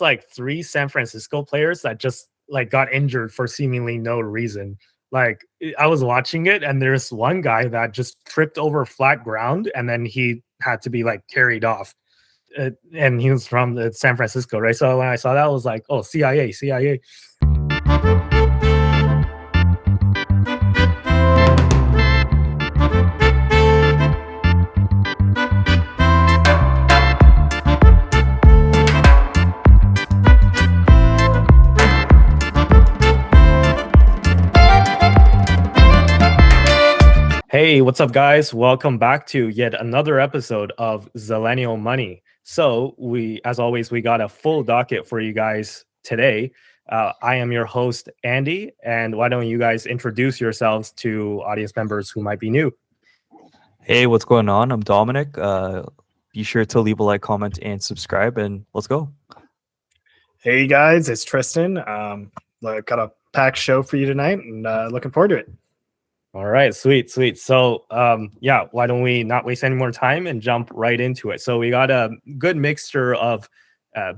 like three San Francisco players that just like got injured for seemingly no reason. Like I was watching it, and there's one guy that just tripped over flat ground, and then he had to be like carried off. And he was from San Francisco, right? So when I saw that, I was like, "Oh, CIA, CIA." Hey, what's up, guys? Welcome back to yet another episode of Zillennial Money. So as always, we got a full docket for you guys today. I am your host, Andy, and why don't you guys introduce yourselves to audience members who might be new? Hey, what's going on? I'm Dominic. Be sure to leave a like, comment, and subscribe, and let's go. Hey guys, it's Tristan. Got a packed show for you tonight, and looking forward to it. All right, sweet. So, why don't we not waste any more time and jump right into it? So we got a good mixture of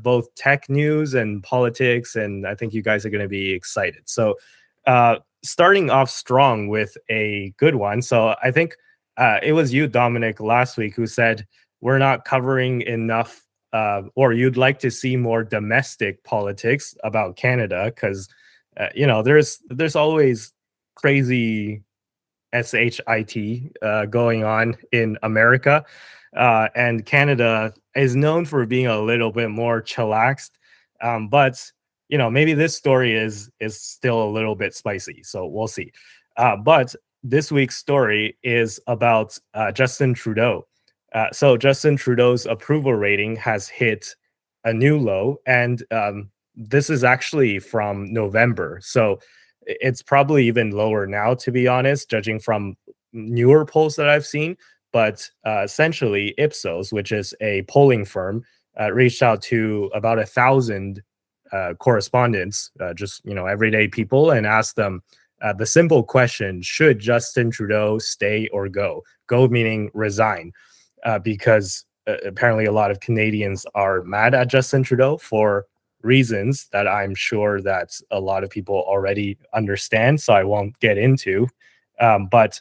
both tech news and politics, and I think you guys are going to be excited. So, starting off strong with a good one. So I think it was you, Dominic, last week who said we're not covering enough, or you'd like to see more domestic politics about Canada because, there's always crazy SHIT going on in America, and Canada is known for being a little bit more chillaxed, but maybe this story is still a little bit spicy, so we'll see. But this week's story is about Justin Trudeau. So Justin Trudeau's approval rating has hit a new low, and this is actually from November, so it's probably even lower now, to be honest, judging from newer polls that I've seen. But essentially, Ipsos, which is a polling firm, reached out to about 1,000 correspondents, just everyday people, and asked them the simple question: should Justin Trudeau stay or go? Go meaning resign, because apparently a lot of Canadians are mad at Justin Trudeau for reasons that I'm sure that a lot of people already understand, so I won't get into. But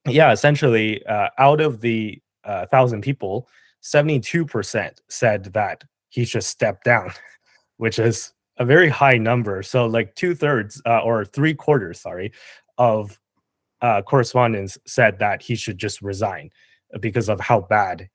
yeah, essentially, out of the 1,000 people, 72% said that he should step down, which is a very high number. So like 2/3 or 3/4, of correspondents said that he should just resign because of how bad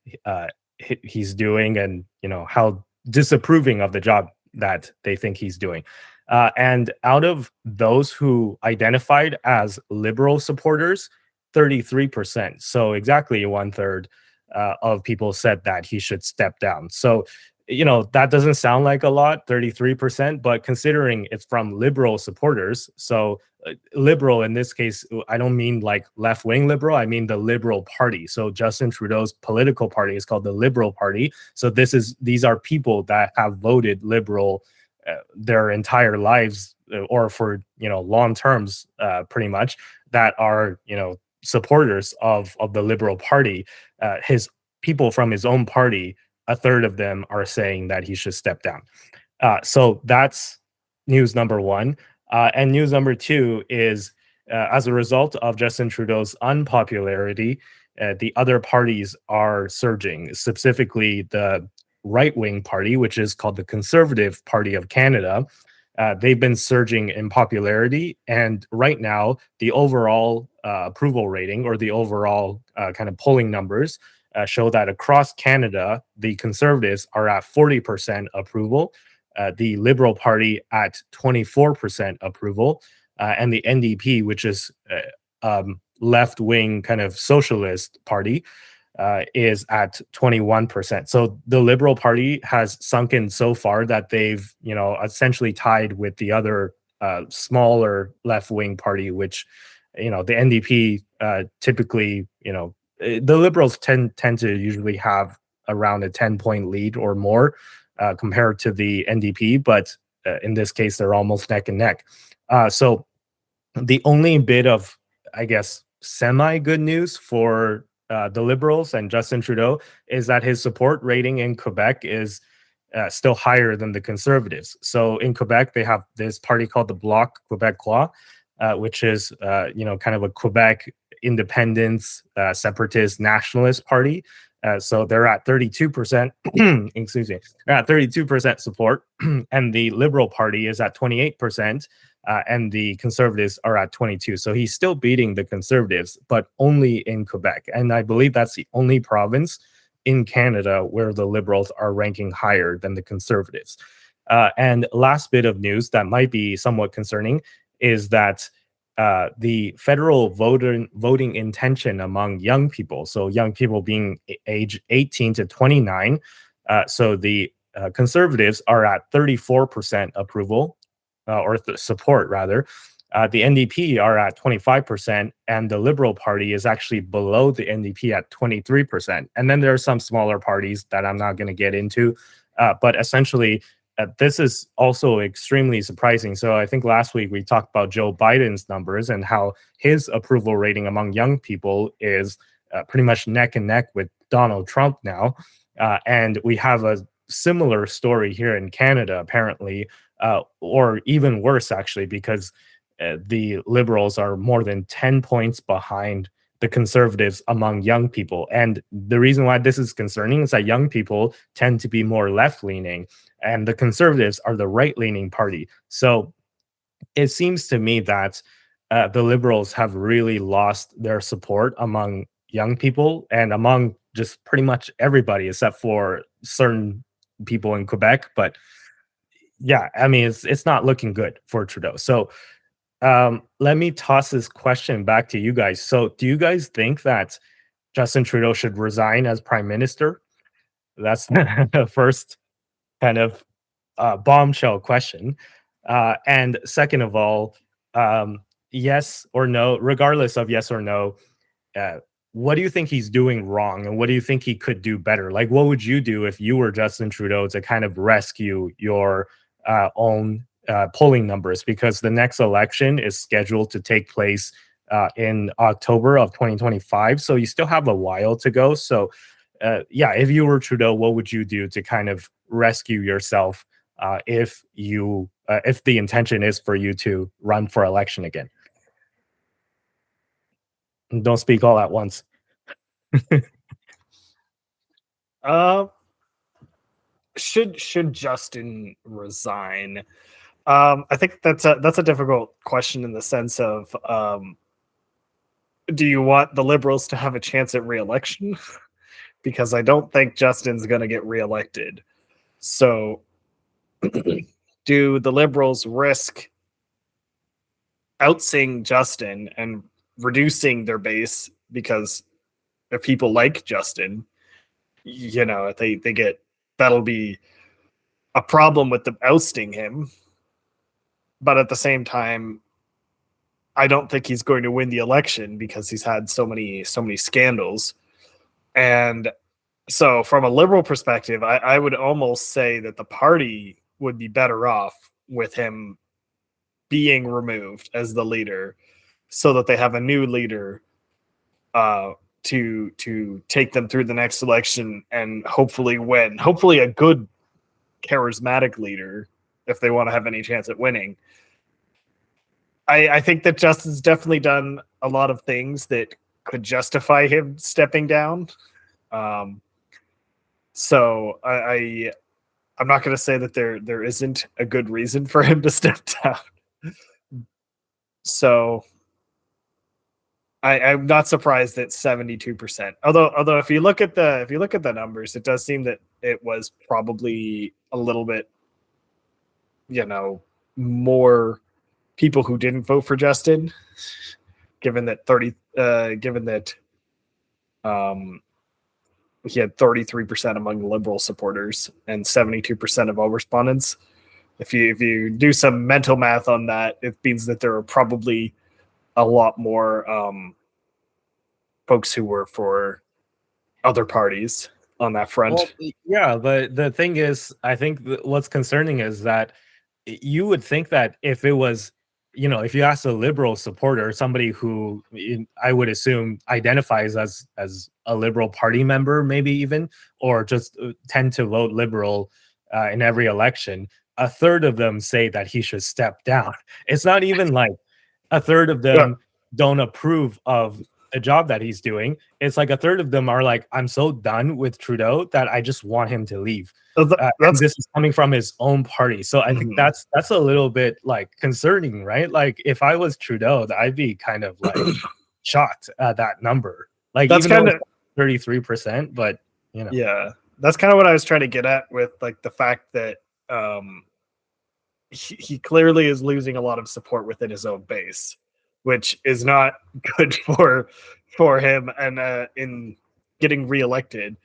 he's doing, and how disapproving of the job that they think he's doing. And out of those who identified as liberal supporters, 33%, so exactly 1/3 of people said that he should step down. So that doesn't sound like a lot, 33%, but considering it's from liberal supporters, so liberal in this case, I don't mean like left-wing liberal, I mean the Liberal Party. So Justin Trudeau's political party is called the Liberal Party. So these are people that have voted liberal their entire lives, or for long terms, pretty much, that are supporters of the Liberal Party. His people from his own party, 1/3 of them are saying that he should step down. So that's news number one. And news number two is, as a result of Justin Trudeau's unpopularity, the other parties are surging, specifically the right-wing party, which is called the Conservative Party of Canada. They've been surging in popularity, and right now, the overall approval rating, or the overall kind of polling numbers, show that across Canada, the Conservatives are at 40% approval, the Liberal Party at 24% approval, and the NDP, which is left-wing kind of socialist party, is at 21%. So the Liberal Party has sunken so far that they've essentially tied with the other smaller left-wing party, which the NDP typically, the Liberals tend to usually have around a 10-point lead or more compared to the NDP, but in this case, they're almost neck and neck. So the only bit of, I guess, semi-good news for the Liberals and Justin Trudeau is that his support rating in Quebec is still higher than the Conservatives. So in Quebec, they have this party called the Bloc Québécois, which is kind of a Quebec independence, separatist, nationalist party. So they're at 32%. Excuse me, they're at 32% support, and the Liberal Party is at 28%. And the Conservatives are at 22. So he's still beating the Conservatives, but only in Quebec. And I believe that's the only province in Canada where the Liberals are ranking higher than the Conservatives. And last bit of news that might be somewhat concerning is that the federal voting intention among young people, so young people being age 18 to 29, so the Conservatives are at 34% approval, or support rather. The NDP are at 25%, and the Liberal Party is actually below the NDP at 23%. And then there are some smaller parties that I'm not going to get into, but essentially, this is also extremely surprising. So I think last week we talked about Joe Biden's numbers and how his approval rating among young people is pretty much neck and neck with Donald Trump now. And we have a similar story here in Canada, apparently, or even worse, actually, because the Liberals are more than 10 points behind the Conservatives among young people. And the reason why this is concerning is that young people tend to be more left-leaning, and the Conservatives are the right-leaning party. So it seems to me that the Liberals have really lost their support among young people and among just pretty much everybody except for certain people in Quebec. But yeah, I mean, it's not looking good for Trudeau. So let me toss this question back to you guys. So do you guys think that Justin Trudeau should resign as prime minister? That's the first kind of bombshell question. And second of all, yes or no, regardless of yes or no, what do you think he's doing wrong, and what do you think he could do better? Like, what would you do if you were Justin Trudeau to kind of rescue your own polling numbers? Because the next election is scheduled to take place in October of 2025. So you still have a while to go. So if you were Trudeau, what would you do to kind of rescue yourself if the intention is for you to run for election again? And don't speak all at once. Should Justin resign? I think that's a difficult question in the sense of do you want the Liberals to have a chance at re-election? Because I don't think Justin's going to get re-elected. So do the Liberals risk outsing Justin and reducing their base because if people like Justin, if they get, that'll be a problem with them ousting him. But at the same time, I don't think he's going to win the election because he's had so many scandals. And so from a Liberal perspective, I would almost say that the party would be better off with him being removed as the leader so that they have a new leader to take them through the next election and hopefully win. Hopefully a good, charismatic leader if they want to have any chance at winning. I think that Justin's definitely done a lot of things that could justify him stepping down. So I'm not going to say that there isn't a good reason for him to step down. So I'm not surprised that 72%. Although if you look at the numbers, it does seem that it was probably a little bit, more people who didn't vote for Justin, given that he had 33% among Liberal supporters and 72% of all respondents. If you do some mental math on that, it means that there are probably a lot more folks who were for other parties on that front. Well, yeah, but the thing is, I think what's concerning is that you would think that if it was, if you ask a Liberal supporter, somebody who I would assume identifies as a Liberal Party member, maybe even, or just tend to vote Liberal in every election, a third of them say that he should step down. It's not even like a third of them don't approve of the job that he's doing. It's like a third of them are like, I'm so done with Trudeau that I just want him to leave. And this is coming from his own party. So I think that's a little bit like concerning, right? Like if I was Trudeau, I'd be kind of like shocked at that number. Like that's even though it's 33%, but you know. Yeah, that's kind of what I was trying to get at with like the fact that he clearly is losing a lot of support within his own base, which is not good for him and in getting reelected,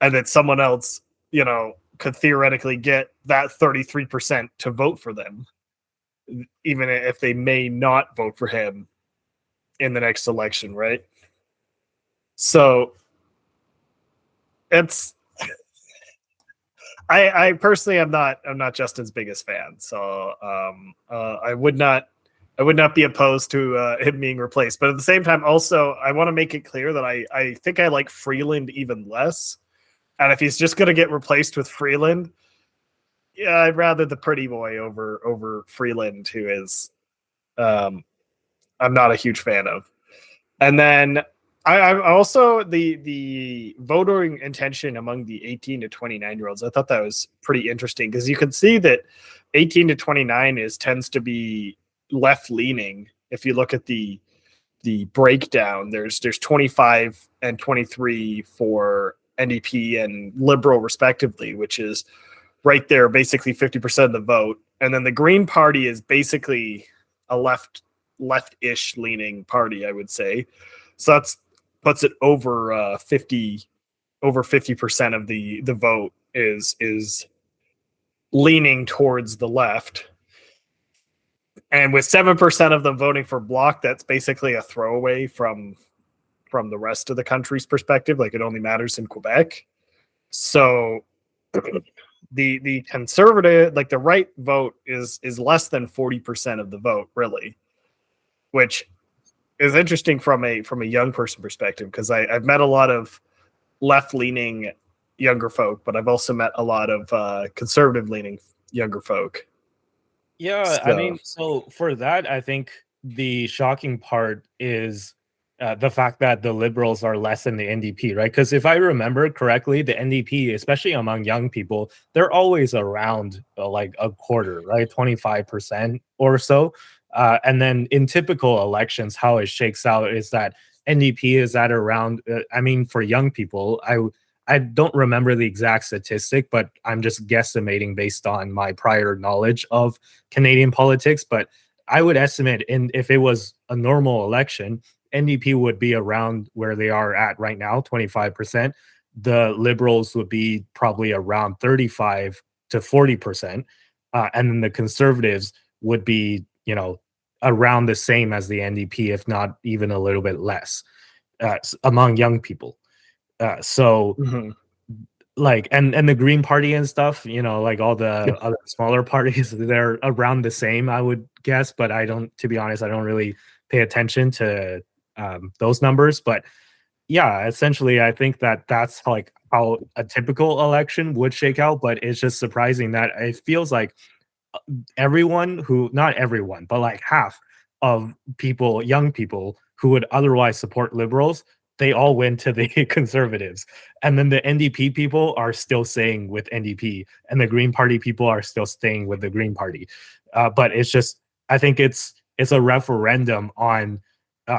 and that someone else, you know, could theoretically get that 33% to vote for them, even if they may not vote for him in the next election, right? So it's I personally I'm not Justin's biggest fan, so I would not be opposed to him being replaced. But at the same time, also I want to make it clear that I think I like Freeland even less. And if he's just going to get replaced with Freeland, yeah, I'd rather the pretty boy over Freeland, who is I'm not a huge fan of. And then I also the voting intention among the 18 to 29-year-olds. I thought that was pretty interesting because you can see that 18 to 29 tends to be left leaning. If you look at the breakdown, there's 25 and 23 for NDP and Liberal respectively, which is right there, basically 50% of the vote. And then the Green Party is basically a left-ish leaning party, I would say. So that's puts it over 50% of the vote is leaning towards the left. And with 7% of them voting for Bloc, that's basically a throwaway from the rest of the country's perspective. Like it only matters in Quebec. So the conservative, like the right vote is less than 40% of the vote, really, which is interesting from a young person perspective, because I've met a lot of left-leaning younger folk, but I've also met a lot of conservative-leaning younger folk. Yeah, so. I mean, so for that, I think the shocking part is the fact that the Liberals are less than the NDP, right? Because if I remember correctly, the NDP, especially among young people, they're always around like a quarter, right? 25% or so. And then in typical elections, how it shakes out is that NDP is at around, I mean, for young people, I don't remember the exact statistic, but I'm just guesstimating based on my prior knowledge of Canadian politics. But I would estimate if it was a normal election, NDP would be around where they are at right now, 25%. The Liberals would be probably around 35 to 40%. And then the Conservatives would be, you know, around the same as the NDP, if not even a little bit less among young people. Like, and the Green Party and stuff, you know, like all the other smaller parties, they're around the same, I would guess. But to be honest, I don't really pay attention to those numbers. But yeah, essentially, I think that's like how a typical election would shake out. But it's just surprising that it feels like not everyone, but like half of people, young people who would otherwise support Liberals, they all went to the Conservatives. And then the NDP people are still staying with NDP, and the Green Party people are still staying with the Green Party. But it's just, I think it's a referendum on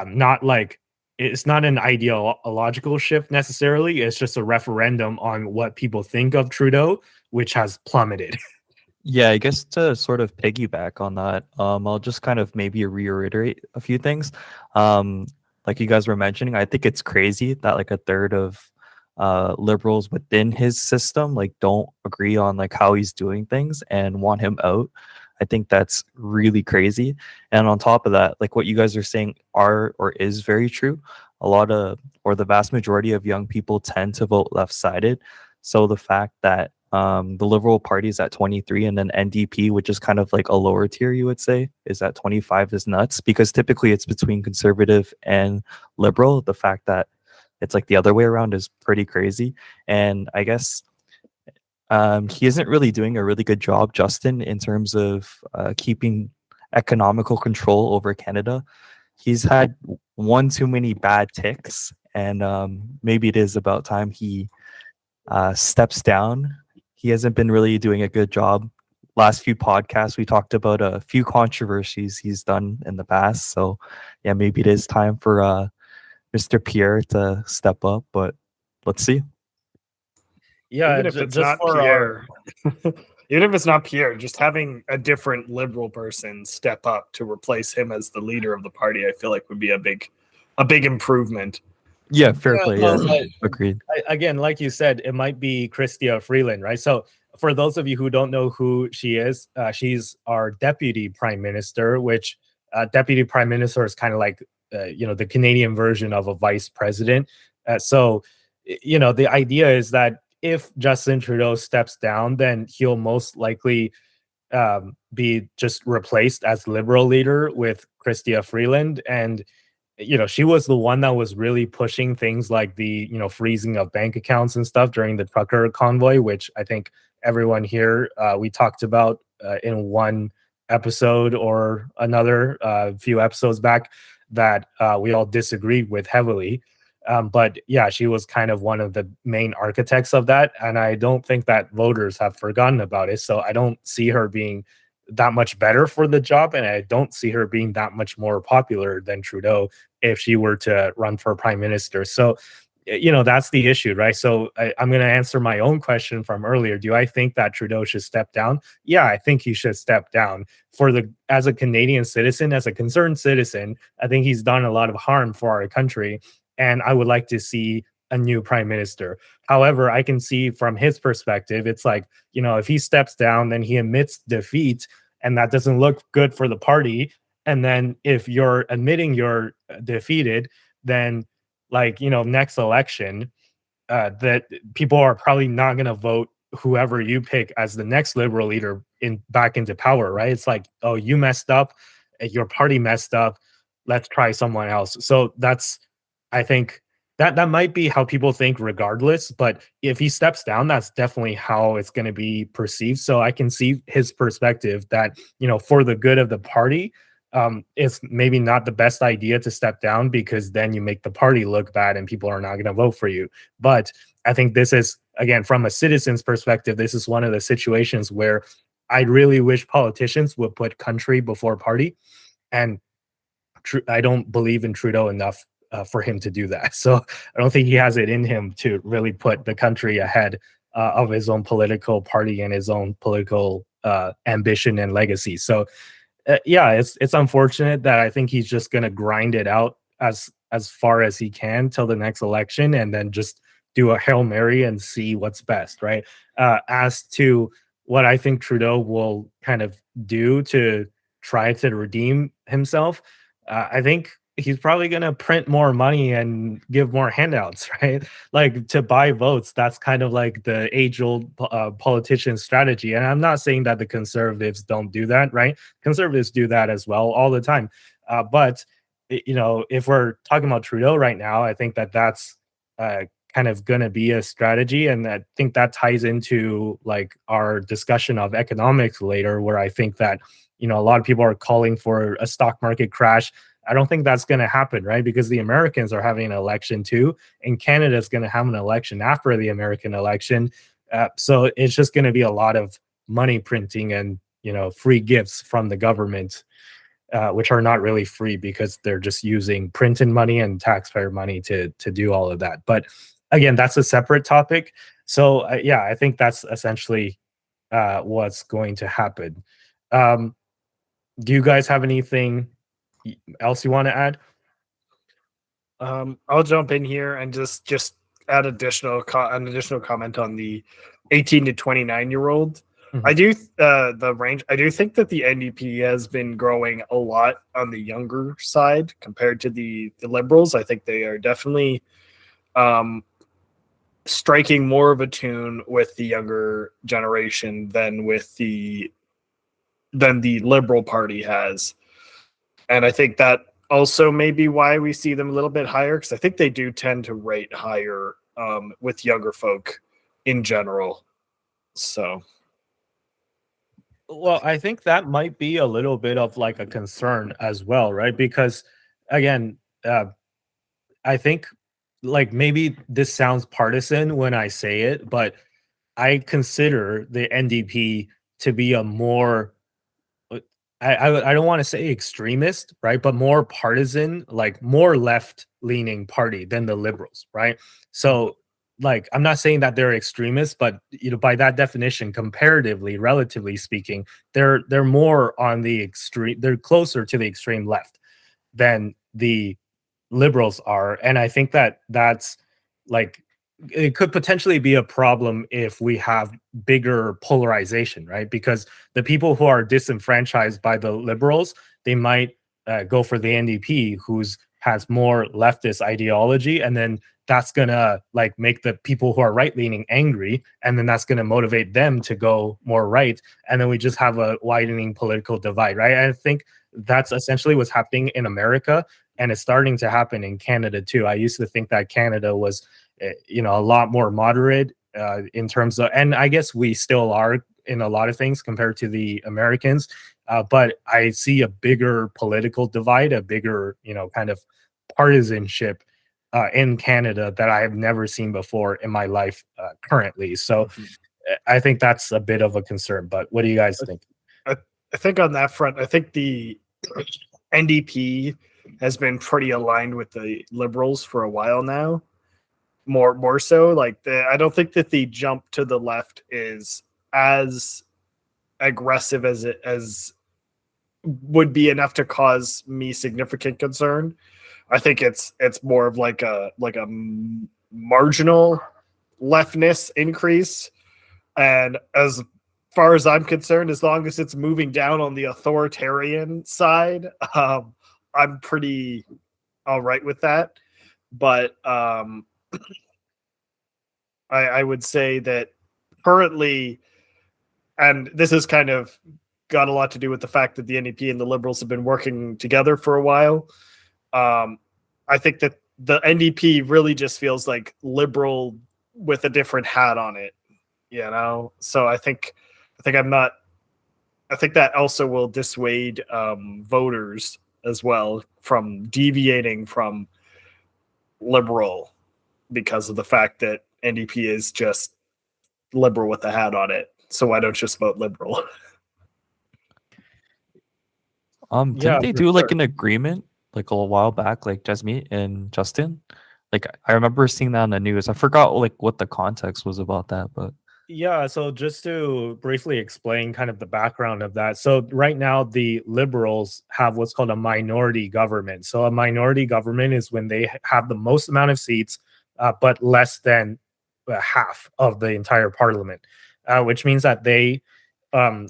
not like, it's not an ideological shift necessarily. It's just a referendum on what people think of Trudeau, which has plummeted. Yeah, I guess to sort of piggyback on that, I'll just kind of maybe reiterate a few things. Like you guys were mentioning, I think it's crazy that like a third of Liberals within his system like don't agree on like how he's doing things and want him out. I think that's really crazy. And on top of that, like what you guys are saying is very true. The vast majority of young people tend to vote left-sided. So the fact that the Liberal Party is at 23 and then NDP, which is kind of like a lower tier, you would say, is at 25 is nuts, because typically it's between Conservative and Liberal. The fact that it's like the other way around is pretty crazy. And I guess He isn't really doing a really good job, Justin, in terms of keeping economical control over Canada. He's had one too many bad ticks, and maybe it is about time he steps down. He hasn't been really doing a good job. Last few podcasts, we talked about a few controversies he's done in the past. So, yeah, maybe it is time for Mr. Pierre to step up, but let's see. Yeah, Even if it's just not for our Pierre, even if it's not Pierre, just having a different liberal person step up to replace him as the leader of the party, I feel like would be a big improvement. Yeah, fair play. no, Yeah, but agreed. again, like you said, it might be Chrystia Freeland, right? So for those of you who don't know who she is, she's our deputy prime minister, which deputy prime minister is kind of like the Canadian version of a vice president. So the idea is that if Justin Trudeau steps down, then he'll most likely be just replaced as Liberal leader with Chrystia Freeland. And she was the one that was really pushing things like the freezing of bank accounts and stuff during the trucker convoy, which I think everyone here we talked about in one episode or another few episodes back that we all disagreed with heavily. But yeah, she was kind of one of the main architects of that, and I don't think that voters have forgotten about it. So I don't see her being that much better for the job, and I don't see her being that much more popular than Trudeau if she were to run for prime minister. So that's the issue, right? So I'm going to answer my own question from earlier. Do I think that Trudeau should step down? Yeah, I think he should step down. As a Canadian citizen, as a concerned citizen, I think he's done a lot of harm for our country, and I would like to see a new prime minister. However, I can see from his perspective, it's like, if he steps down, then he admits defeat, and that doesn't look good for the party. And then if you're admitting you're defeated, then next election, that people are probably not going to vote whoever you pick as the next Liberal leader back into power, right? It's like, oh, you messed up, your party messed up, let's try someone else. So I think that might be how people think regardless, but if he steps down, that's definitely how it's going to be perceived. So I can see his perspective that, for the good of the party, it's maybe not the best idea to step down, because then you make the party look bad and people are not going to vote for you. But I think this is, again, from a citizen's perspective, this is one of the situations where I really wish politicians would put country before party. And I don't believe in Trudeau enough for him to do that. So I don't think he has it in him to really put the country ahead of his own political party and his own political ambition and legacy. So yeah, it's unfortunate that I think he's just going to grind it out as far as he can till the next election, and then just do a Hail Mary and see what's best, right? As to what I think Trudeau will kind of do to try to redeem himself, I think he's probably going to print more money and give more handouts, right? Like, to buy votes. That's kind of like the age-old politician strategy. And I'm not saying that the Conservatives don't do that, right? Conservatives do that as well all the time. But if we're talking about Trudeau right now, I think that's kind of going to be a strategy. And I think that ties into like our discussion of economics later, where I think that, a lot of people are calling for a stock market crash. I don't think that's going to happen, right? Because the Americans are having an election too, and Canada is going to have an election after the American election. So it's just going to be a lot of money printing and, free gifts from the government, which are not really free because they're just using printed money and taxpayer money to do all of that. But again, that's a separate topic. So yeah, I think that's essentially what's going to happen. Do you guys have anything else you want to add? I'll jump in here and just add an additional comment on the 18 to 29-year-old. Mhm. I do the range. I do think that the NDP has been growing a lot on the younger side compared to the Liberals. I think they are definitely striking more of a tune with the younger generation than the Liberal Party has. And I think that also may be why we see them a little bit higher, because I think they do tend to rate higher with younger folk in general. So Well, I think that might be a little bit of like a concern as well, right? Because again, I think like maybe this sounds partisan when I say it, but I consider the NDP to be a more uh, I don't want to say extremist, right? But more partisan, like more left leaning party than the liberals, right? So like I'm not saying that they're extremists, but by that definition, comparatively, relatively speaking, they're more on the extreme, they're closer to the extreme left than the liberals are. And I think that that's like it could potentially be a problem if we have bigger polarization, right? Because the people who are disenfranchised by the liberals, they might go for the NDP, who's has more leftist ideology, and then that's gonna like make the people who are right leaning angry, and then that's gonna motivate them to go more right, and then we just have a widening political divide, right? I think that's essentially what's happening in America, and it's starting to happen in Canada too. I used to think that Canada was a lot more moderate in terms of, and I guess we still are in a lot of things compared to the Americans, but I see a bigger political divide, a bigger kind of partisanship in Canada that I have never seen before in my life currently. So I think that's a bit of a concern. But what do you guys think? I think on that front, I think the NDP has been pretty aligned with the Liberals for a while now. More so, like I don't think that the jump to the left is as aggressive as would be enough to cause me significant concern. I think it's more of like a marginal leftness increase, and as far as I'm concerned, as long as it's moving down on the authoritarian side, I'm pretty all right with that. But I would say that currently, and this has kind of got a lot to do with the fact that the NDP and the Liberals have been working together for a while. I think that the NDP really just feels like liberal with a different hat on it, So I think that also will dissuade voters as well from deviating from liberal because of the fact that NDP is just liberal with a hat on it. So why don't you just vote liberal? Didn't they do like an agreement like a while back, like Jasmine and Justin? Like I remember seeing that on the news. I forgot like what the context was about that, but yeah, so just to briefly explain kind of the background of that. So right now the liberals have what's called a minority government. So a minority government is when they have the most amount of seats, but less than half of the entire parliament, which means that they,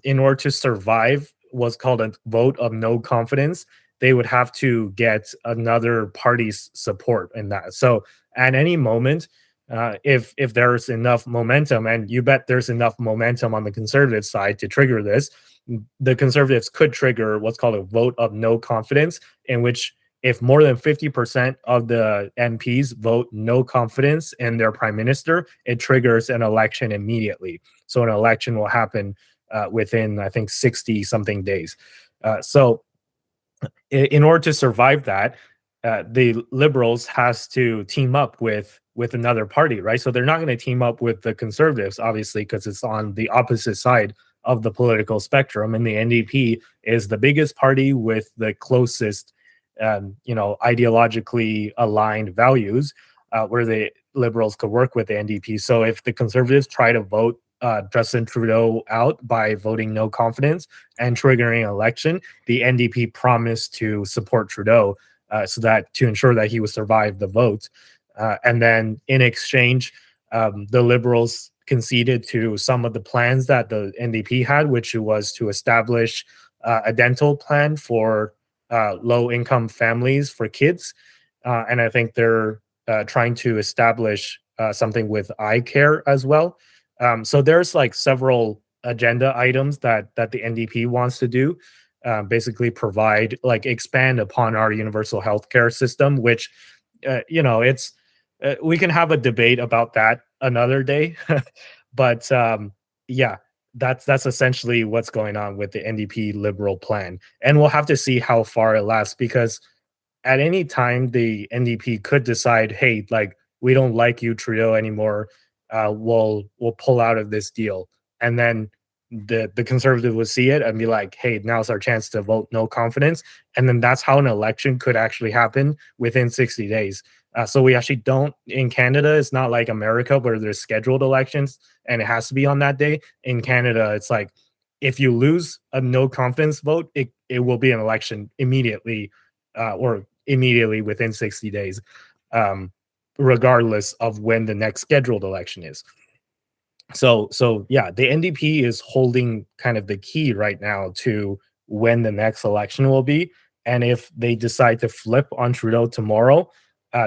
in order to survive what's called a vote of no confidence, they would have to get another party's support in that. So at any moment, if there's enough momentum, and you bet there's enough momentum on the conservative side to trigger this, the conservatives could trigger what's called a vote of no confidence, in which if more than 50% of the MPs vote no confidence in their prime minister, it triggers an election immediately. So an election will happen within, I think, 60 something days. So in order to survive that, the liberals has to team up with another party, right? So they're not going to team up with the conservatives, obviously, because it's on the opposite side of the political spectrum, and the NDP is the biggest party with the closest, ideologically aligned values, where the liberals could work with the NDP. So if the conservatives try to vote Justin Trudeau out by voting no confidence and triggering an election, the NDP promised to support Trudeau so that to ensure that he would survive the vote. And then in exchange, the Liberals conceded to some of the plans that the NDP had, which was to establish a dental plan for low-income families for kids. And I think they're trying to establish something with eye care as well. So there's like several agenda items that the NDP wants to do. Basically provide, like, expand upon our universal healthcare system, which it's we can have a debate about that another day. But yeah, that's essentially what's going on with the NDP Liberal plan, and we'll have to see how far it lasts because at any time the NDP could decide, hey, like we don't like you, Trudeau, anymore. We'll pull out of this deal, and then the conservative would see it and be like, hey, now's our chance to vote no confidence, and then that's how an election could actually happen within 60 days. So we actually don't in Canada. It's not like America where there's scheduled elections and it has to be on that day. In Canada, it's like if you lose a no confidence vote, it will be an election immediately or immediately within 60 days, um, regardless of when the next scheduled election is. So yeah, the NDP is holding kind of the key right now to when the next election will be. And if they decide to flip on Trudeau tomorrow,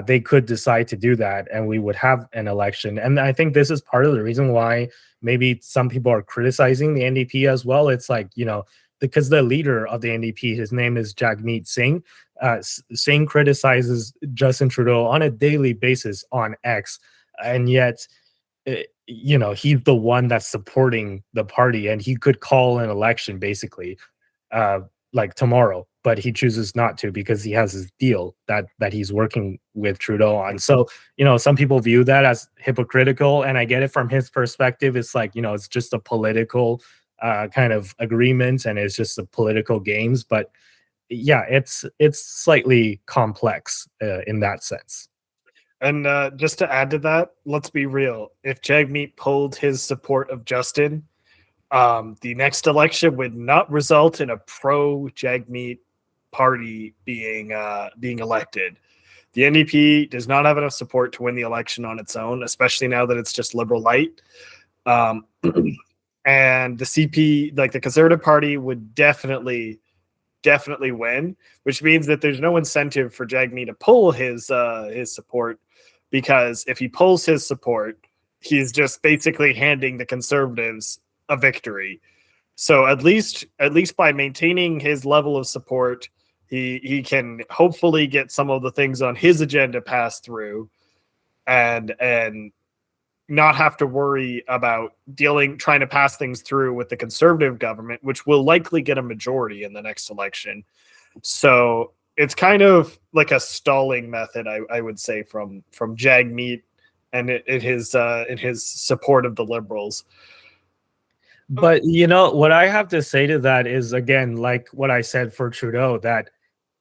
they could decide to do that and we would have an election. And I think this is part of the reason why maybe some people are criticizing the NDP as well. It's like, because the leader of the NDP, his name is Jagmeet Singh. Singh criticizes Justin Trudeau on a daily basis on X. And yet, he's the one that's supporting the party and he could call an election basically like tomorrow, but he chooses not to because he has his deal that he's working with Trudeau on. So, some people view that as hypocritical, and I get it from his perspective. It's like, it's just a political kind of agreement and it's just a political games, but yeah, it's slightly complex in that sense. And just to add to that, let's be real. If Jagmeet pulled his support of Justin, the next election would not result in a pro-Jagmeet party being elected. The NDP does not have enough support to win the election on its own, especially now that it's just Liberal light. And the CP, like the Conservative Party, would definitely win, which means that there's no incentive for Jagmeet to pull his support, because if he pulls his support, he's just basically handing the Conservatives a victory. So at least by maintaining his level of support, he can hopefully get some of the things on his agenda passed through, and not have to worry about trying to pass things through with the Conservative government, which will likely get a majority in the next election. So it's kind of like a stalling method, I would say, from Jagmeet and in his support of the Liberals. But what I have to say to that is, again, like what I said for Trudeau, that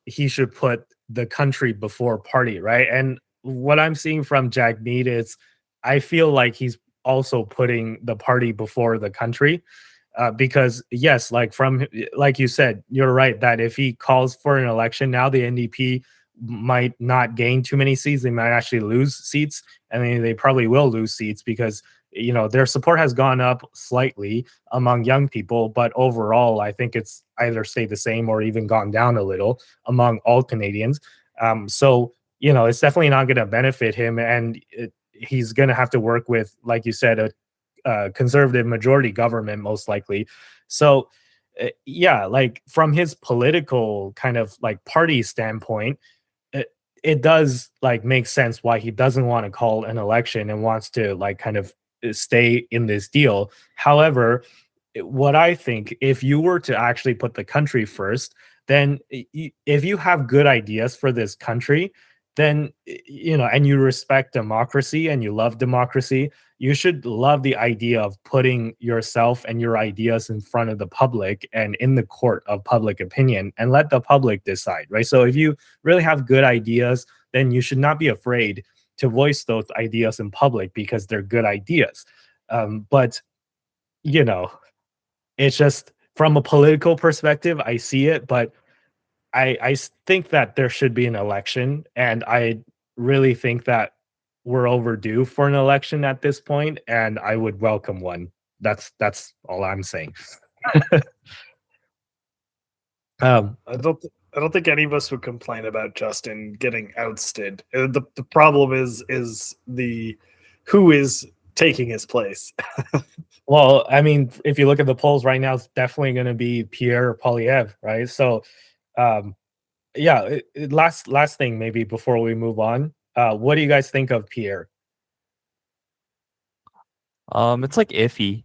he should put the country before party, right? And what I'm seeing from Jagmeet is I feel like he's also putting the party before the country. Because yes, like you said, you're right that if he calls for an election now, the NDP might not gain too many seats. They might actually lose seats. I mean, they probably will lose seats because their support has gone up slightly among young people, but overall, I think it's either stayed the same or even gone down a little among all Canadians. So it's definitely not going to benefit him, and he's going to have to work with, like you said, a conservative majority government most likely. So yeah, like from his political kind of like party standpoint, it does like make sense why he doesn't want to call an election and wants to like kind of stay in this deal. However, what I think, if you were to actually put the country first, then if you have good ideas for this country, then and you respect democracy and you love democracy, you should love the idea of putting yourself and your ideas in front of the public and in the court of public opinion and let the public decide, right? So if you really have good ideas, then you should not be afraid to voice those ideas in public because they're good ideas. But it's just from a political perspective, I see it, but I think that there should be an election, and I really think that we're overdue for an election at this point, and I would welcome one. That's all I'm saying. I don't think any of us would complain about Justin getting ousted. The problem is who is taking his place. Well, I mean, if you look at the polls right now, it's definitely going to be Pierre Poilievre, right? So, yeah. Last thing, maybe before we move on, what do you guys think of Pierre? It's like iffy.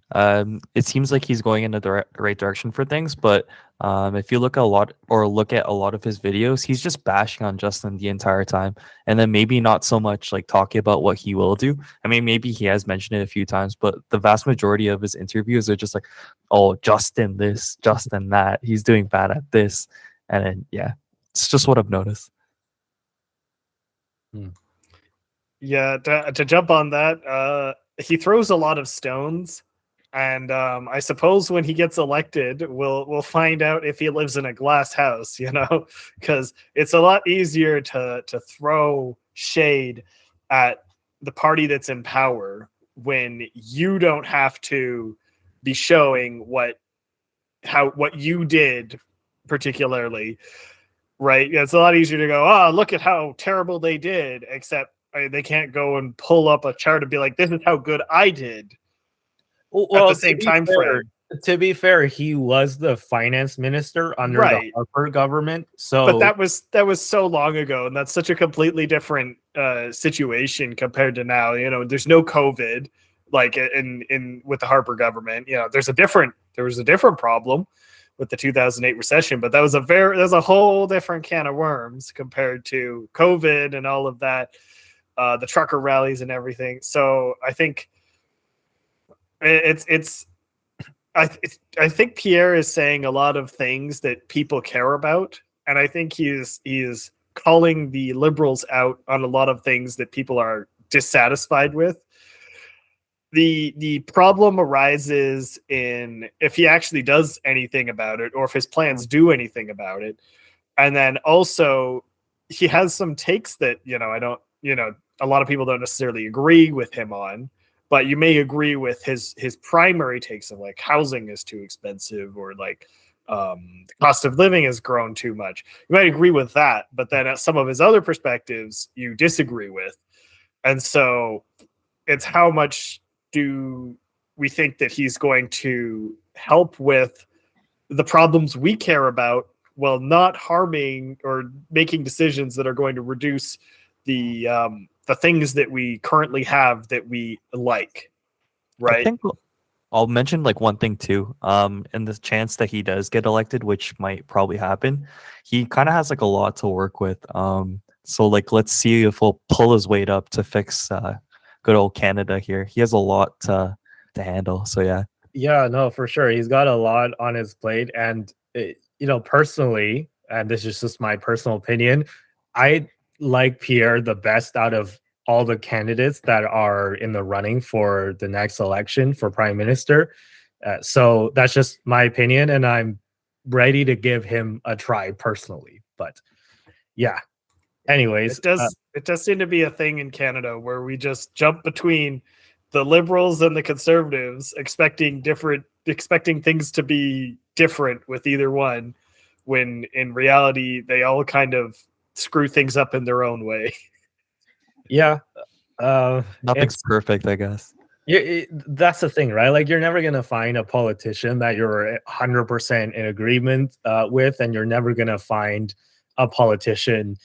It seems like he's going in the right direction for things, but if you look at a lot of his videos, he's just bashing on Justin the entire time, and then maybe not so much like talking about what he will do. I mean, maybe he has mentioned it a few times, but the vast majority of his interviews are just like, "Oh, Justin this, Justin that. He's doing bad at this," and then yeah, it's just what I've noticed. Yeah, to jump on that, he throws a lot of stones, and I suppose when he gets elected, we'll find out if he lives in a glass house, because it's a lot easier to throw shade at the party that's in power when you don't have to be showing what you did particularly, right? It's a lot easier to go, oh, look at how terrible they did, except they can't go and pull up a chart and be like, this is how good I did at the same time frame. To be fair, he was the finance minister under the Harper government. But that was so long ago, and that's such a completely different situation compared to now. There's no COVID like in with the Harper government. There was a different problem with the 2008 recession, but there's a whole different can of worms compared to COVID and all of that. The trucker rallies and everything. So I think I think Pierre is saying a lot of things that people care about, and I think he is calling the Liberals out on a lot of things that people are dissatisfied with. The problem arises in if he actually does anything about it, or if his plans do anything about it, and then also he has some takes that a lot of people don't necessarily agree with him on, but you may agree with his primary takes of like housing is too expensive, or like the cost of living has grown too much. You might agree with that, but then at some of his other perspectives you disagree with. And so it's how much do we think that he's going to help with the problems we care about while not harming or making decisions that are going to reduce the things that we currently have that we like, right? I think I'll mention like one thing too. And the chance that he does get elected, which might probably happen, he kind of has like a lot to work with. So like let's see if he'll pull his weight up to fix good old Canada here. He has a lot to handle. So yeah. Yeah, no, for sure. He's got a lot on his plate, and personally, and this is just my personal opinion, I like Pierre the best out of all the candidates that are in the running for the next election for prime minister. So that's just my opinion, and I'm ready to give him a try personally. But yeah, anyways, it does seem to be a thing in Canada where we just jump between the Liberals and the Conservatives, expecting things to be different with either one, when in reality they all kind of screw things up in their own way. Yeah, nothing's perfect, I guess. That's the thing, right? Like, you're never gonna find a politician that you're 100% in agreement with, and you're never gonna find a politician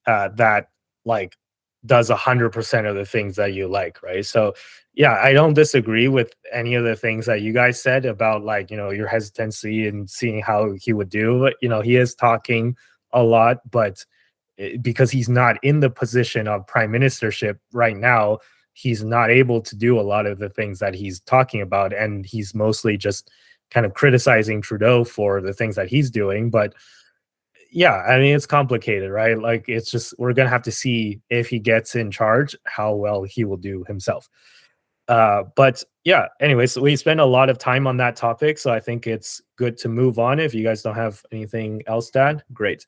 that like does 100% of the things that you like, right? So yeah, I don't disagree with any of the things that you guys said about like, your hesitancy and seeing how he would do. He is talking a lot, but because he's not in the position of prime ministership right now, he's not able to do a lot of the things that he's talking about, and he's mostly just kind of criticizing Trudeau for the things that he's doing. But yeah, I mean, it's complicated, right? Like, it's just, we're gonna have to see if he gets in charge how well he will do himself. But yeah, anyways, we spent a lot of time on that topic, so I think it's good to move on. If you guys don't have anything else to add, great.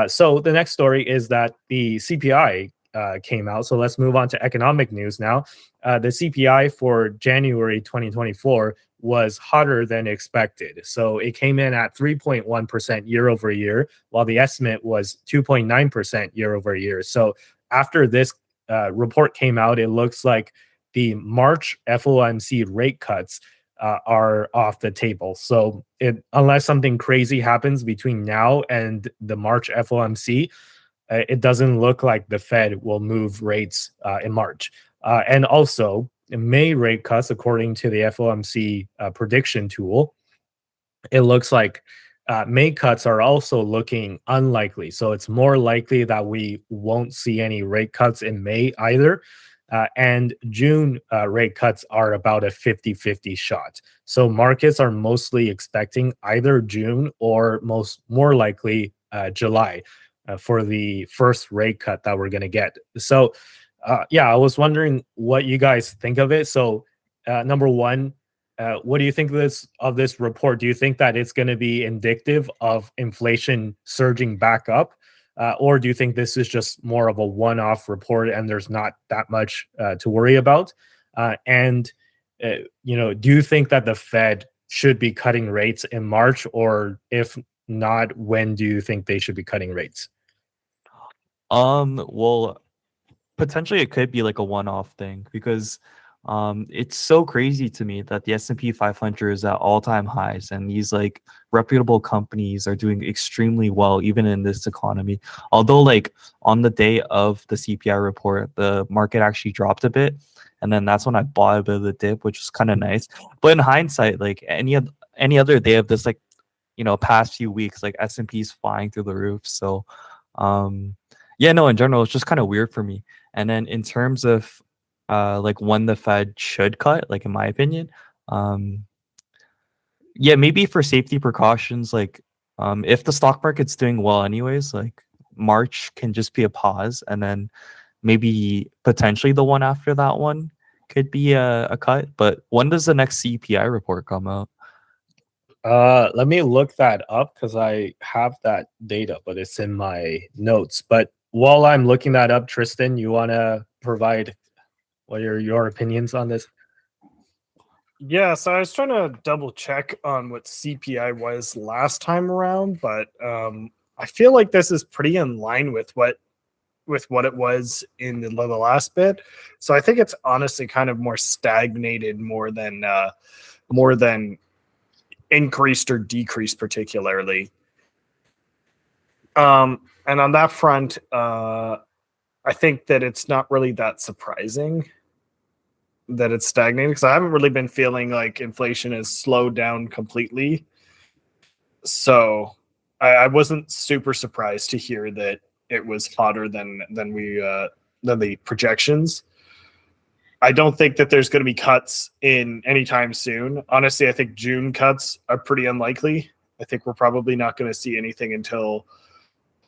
So the next story is that the CPI came out. So let's move on to economic news now. The CPI for January 2024 was hotter than expected. So it came in at 3.1% year over year, while the estimate was 2.9% year over year. So after this report came out, it looks like the March FOMC rate cuts are off the table. So unless something crazy happens between now and the March FOMC, it doesn't look like the Fed will move rates in March. And also, May rate cuts, according to the FOMC prediction tool, it looks like May cuts are also looking unlikely. So it's more likely that we won't see any rate cuts in May either. And June rate cuts are about a 50-50 shot. So markets are mostly expecting either June or more likely July for the first rate cut that we're going to get. So yeah, I was wondering what you guys think of it. So number one, what do you think of this report? Do you think that it's going to be indicative of inflation surging back up? Or do you think this is just more of a one-off report and there's not that much to worry about? And do you think that the Fed should be cutting rates in March, or if not, when do you think they should be cutting rates? Well, potentially it could be like a one-off thing because it's so crazy to me that the S&P 500 is at all-time highs and these like reputable companies are doing extremely well even in this economy. Although like on the day of the CPI report, the market actually dropped a bit, and then that's when I bought a bit of the dip, which was kind of nice. But in hindsight, like any other day of this like past few weeks, like S&P's flying through the roof. So yeah, no, in general, it's just kind of weird for me. And then in terms of like when the Fed should cut, like in my opinion, yeah, maybe for safety precautions, like if the stock market's doing well anyways, like March can just be a pause, and then maybe potentially the one after that one could be a cut. But when does the next CPI report come out? Let me look that up because I have that data, but it's in my notes. But while I'm looking that up, Tristan, you want to provide what are your opinions on this? Yeah, so I was trying to double check on what CPI was last time around, but I feel like this is pretty in line with what it was in the last bit. So I think it's honestly kind of more stagnated more than increased or decreased particularly. And on that front, I think that it's not really that surprising that it's stagnating because I haven't really been feeling like inflation has slowed down completely. So I wasn't super surprised to hear that it was hotter than the projections. I don't think that there's going to be cuts in anytime soon. Honestly, I think June cuts are pretty unlikely. I think we're probably not going to see anything until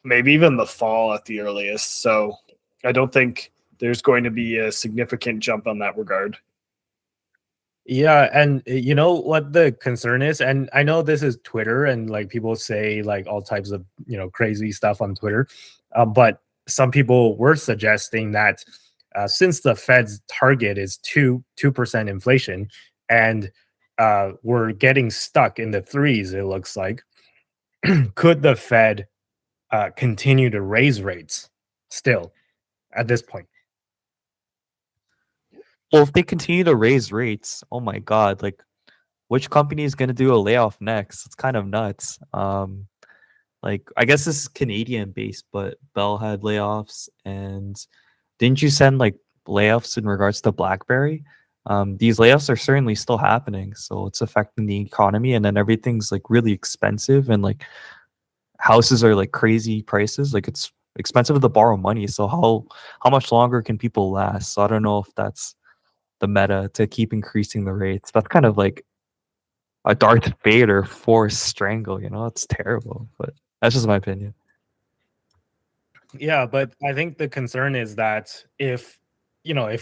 maybe even the fall at the earliest. So I don't think there's going to be a significant jump on that regard. Yeah, and you know what the concern is, and I know this is Twitter, and like people say like all types of crazy stuff on Twitter, but some people were suggesting that since the Fed's target is 2% inflation, and we're getting stuck in the threes, it looks like, could the Fed continue to raise rates still at this point? Well, if they continue to raise rates, oh my god, like which company is going to do a layoff next? It's kind of nuts. Like I guess this is Canadian based, but Bell had layoffs, and didn't you send like layoffs in regards to BlackBerry? These layoffs are certainly still happening, so it's affecting the economy, and then everything's like really expensive, and like houses are like crazy prices. Like it's expensive to borrow money. So how much longer can people last? So I don't know if that's the meta to keep increasing the rates. That's kind of like a Darth Vader forced strangle, it's terrible, but that's just my opinion. Yeah, but I think the concern is that if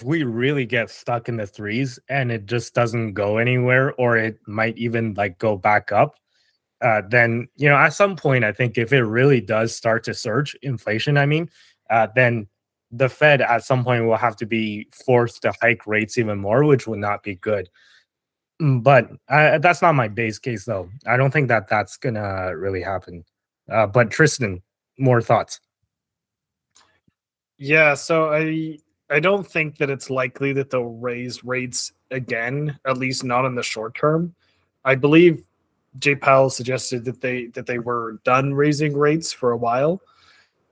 we really get stuck in the threes and it just doesn't go anywhere, or it might even like go back up, then at some point, I think if it really does start to surge inflation, then the Fed at some point will have to be forced to hike rates even more, which would not be good. But that's not my base case, though. I don't think that that's gonna really happen. But Tristan, more thoughts? Yeah, so I don't think that it's likely that they'll raise rates again, at least not in the short term. I believe Jay Powell suggested that they were done raising rates for a while,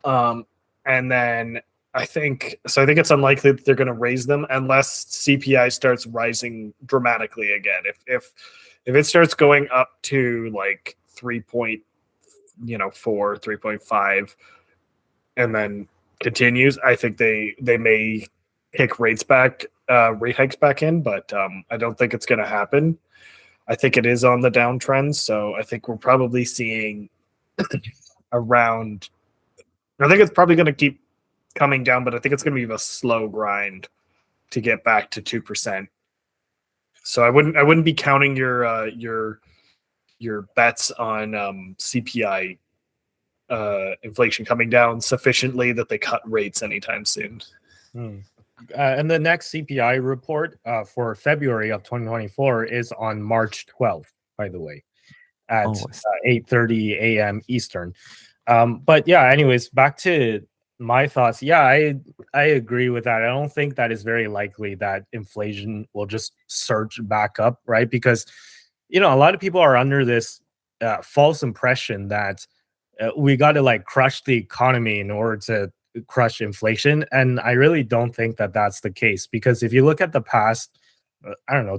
and then I think so. I think it's unlikely that they're going to raise them unless CPI starts rising dramatically again. If it starts going up to like 3.4, 3.5, and then continues, I think they may kick rate hikes back in, but I don't think it's going to happen. I think it is on the downtrend, so I think we're probably seeing around. I think it's probably going to keep coming down, but I think it's going to be a slow grind to get back to 2%. So I wouldn't be counting your bets on CPI inflation coming down sufficiently that they cut rates anytime soon. And the next CPI report for February of 2024 is on March 12th, by the way, at 8:30 a.m. Eastern. But yeah, anyways, back to my thoughts. Yeah, I agree with that. I don't think that is very likely that inflation will just surge back up, right? Because, a lot of people are under this false impression that we got to like crush the economy in order to crush inflation. And I really don't think that that's the case, because if you look at the past,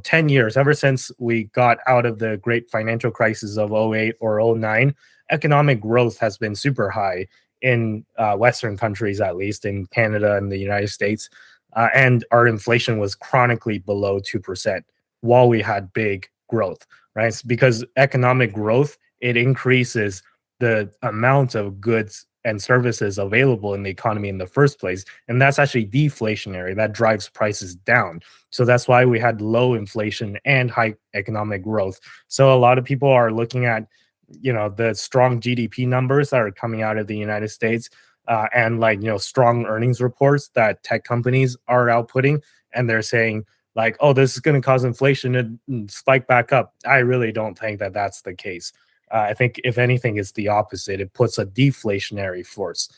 10 years, ever since we got out of the great financial crisis of 08 or 09, economic growth has been super high in Western countries, at least in Canada and the United States. And our inflation was chronically below 2% while we had big growth, right? It's because economic growth, it increases the amount of goods and services available in the economy in the first place. And that's actually deflationary. That drives prices down. So that's why we had low inflation and high economic growth. So a lot of people are looking at, the strong GDP numbers that are coming out of the United States and strong earnings reports that tech companies are outputting. And they're saying like, oh, this is going to cause inflation to spike back up. I really don't think that that's the case. I think if anything, it's the opposite. It puts a deflationary force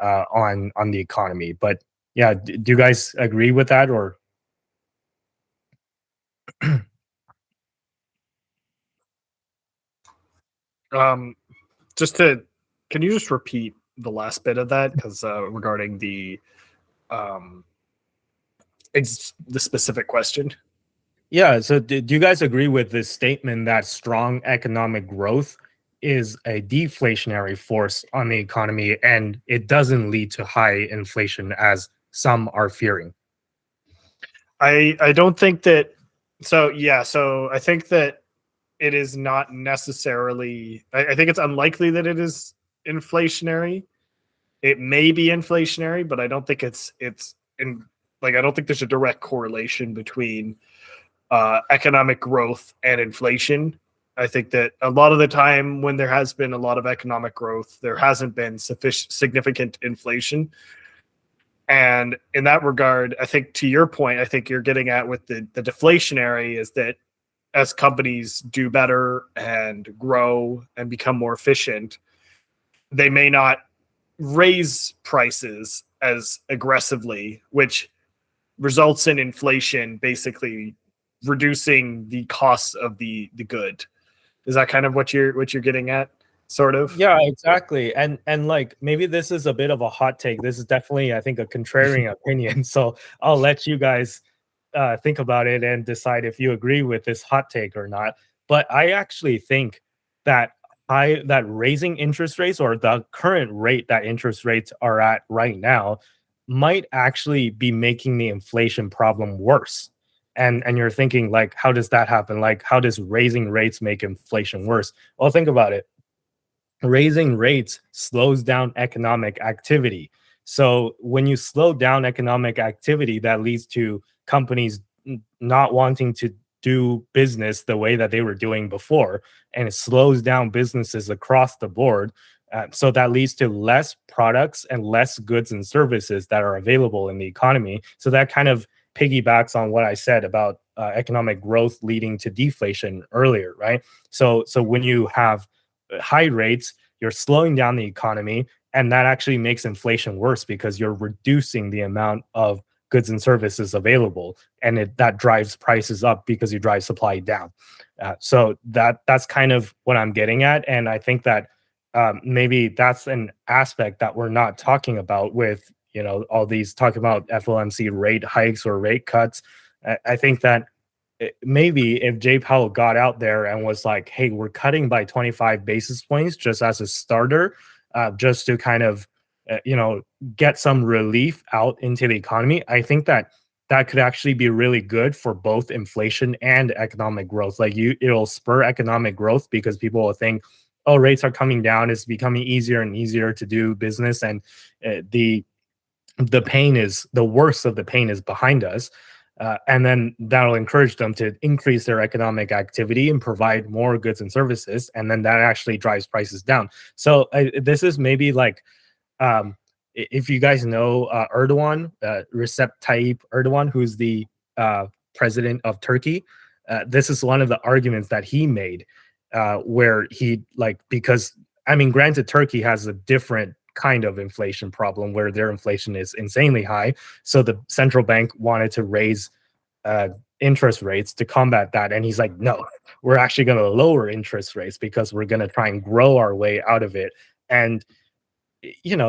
on the economy. But yeah, do you guys agree with that, or? Can you just repeat the last bit of that? Because regarding the specific question. Yeah. So do you guys agree with this statement that strong economic growth is a deflationary force on the economy and it doesn't lead to high inflation as some are fearing? I don't think that. So yeah. So I think that it is not necessarily. I think it's unlikely that it is inflationary. It may be inflationary, but I don't think it's in. Like, I don't think there's a direct correlation between economic growth and inflation. I think that a lot of the time when there has been a lot of economic growth, there hasn't been significant inflation. And in that regard, I think to your point, I think you're getting at with the deflationary is that as companies do better and grow and become more efficient, they may not raise prices as aggressively, which results in inflation, basically reducing the cost of the good. Is that kind of what you're getting at, sort of? Yeah, exactly. And like, maybe this is a bit of a hot take. This is definitely, I think, a contrarian opinion. So I'll let you guys think about it and decide if you agree with this hot take or not. But I actually think that raising interest rates, or the current rate that interest rates are at right now, might actually be making the inflation problem worse. And you're thinking, like, how does that happen? Like, how does raising rates make inflation worse? Well, think about it. Raising rates slows down economic activity. So when you slow down economic activity, that leads to companies not wanting to do business the way that they were doing before, and it slows down businesses across the board. So that leads to less products and less goods and services that are available in the economy. So that kind of piggybacks on what I said about economic growth leading to deflation earlier, right? So when you have high rates, you're slowing down the economy, and that actually makes inflation worse because you're reducing the amount of goods and services available, and that drives prices up because you drive supply down. So that's kind of what I'm getting at, and I think that maybe that's an aspect that we're not talking about with all these talking about FOMC rate hikes or rate cuts. I think that maybe if Jay Powell got out there and was like, hey, we're cutting by 25 basis points just as a starter, just to kind of, get some relief out into the economy, I think that could actually be really good for both inflation and economic growth. Like it'll spur economic growth because people will think, oh, rates are coming down. It's becoming easier and easier to do business. And the worst of the pain is behind us. And then that'll encourage them to increase their economic activity and provide more goods and services. And then that actually drives prices down. So this is maybe like, if you guys know Erdogan, Recep Tayyip Erdogan, who's the president of Turkey, this is one of the arguments that he made, where he because granted, Turkey has a different kind of inflation problem where their inflation is insanely high. So the central bank wanted to raise interest rates to combat that. And he's like, no, we're actually going to lower interest rates because we're going to try and grow our way out of it. And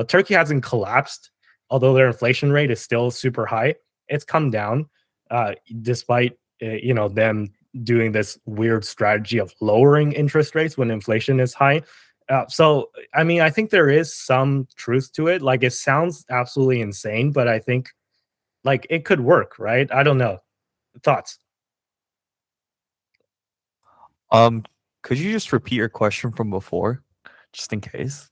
Turkey hasn't collapsed, although their inflation rate is still super high. It's come down, despite them doing this weird strategy of lowering interest rates when inflation is high. So I think there is some truth to it. Like, it sounds absolutely insane, but I think it could work, right? I don't know. Thoughts? Could you just repeat your question from before, just in case?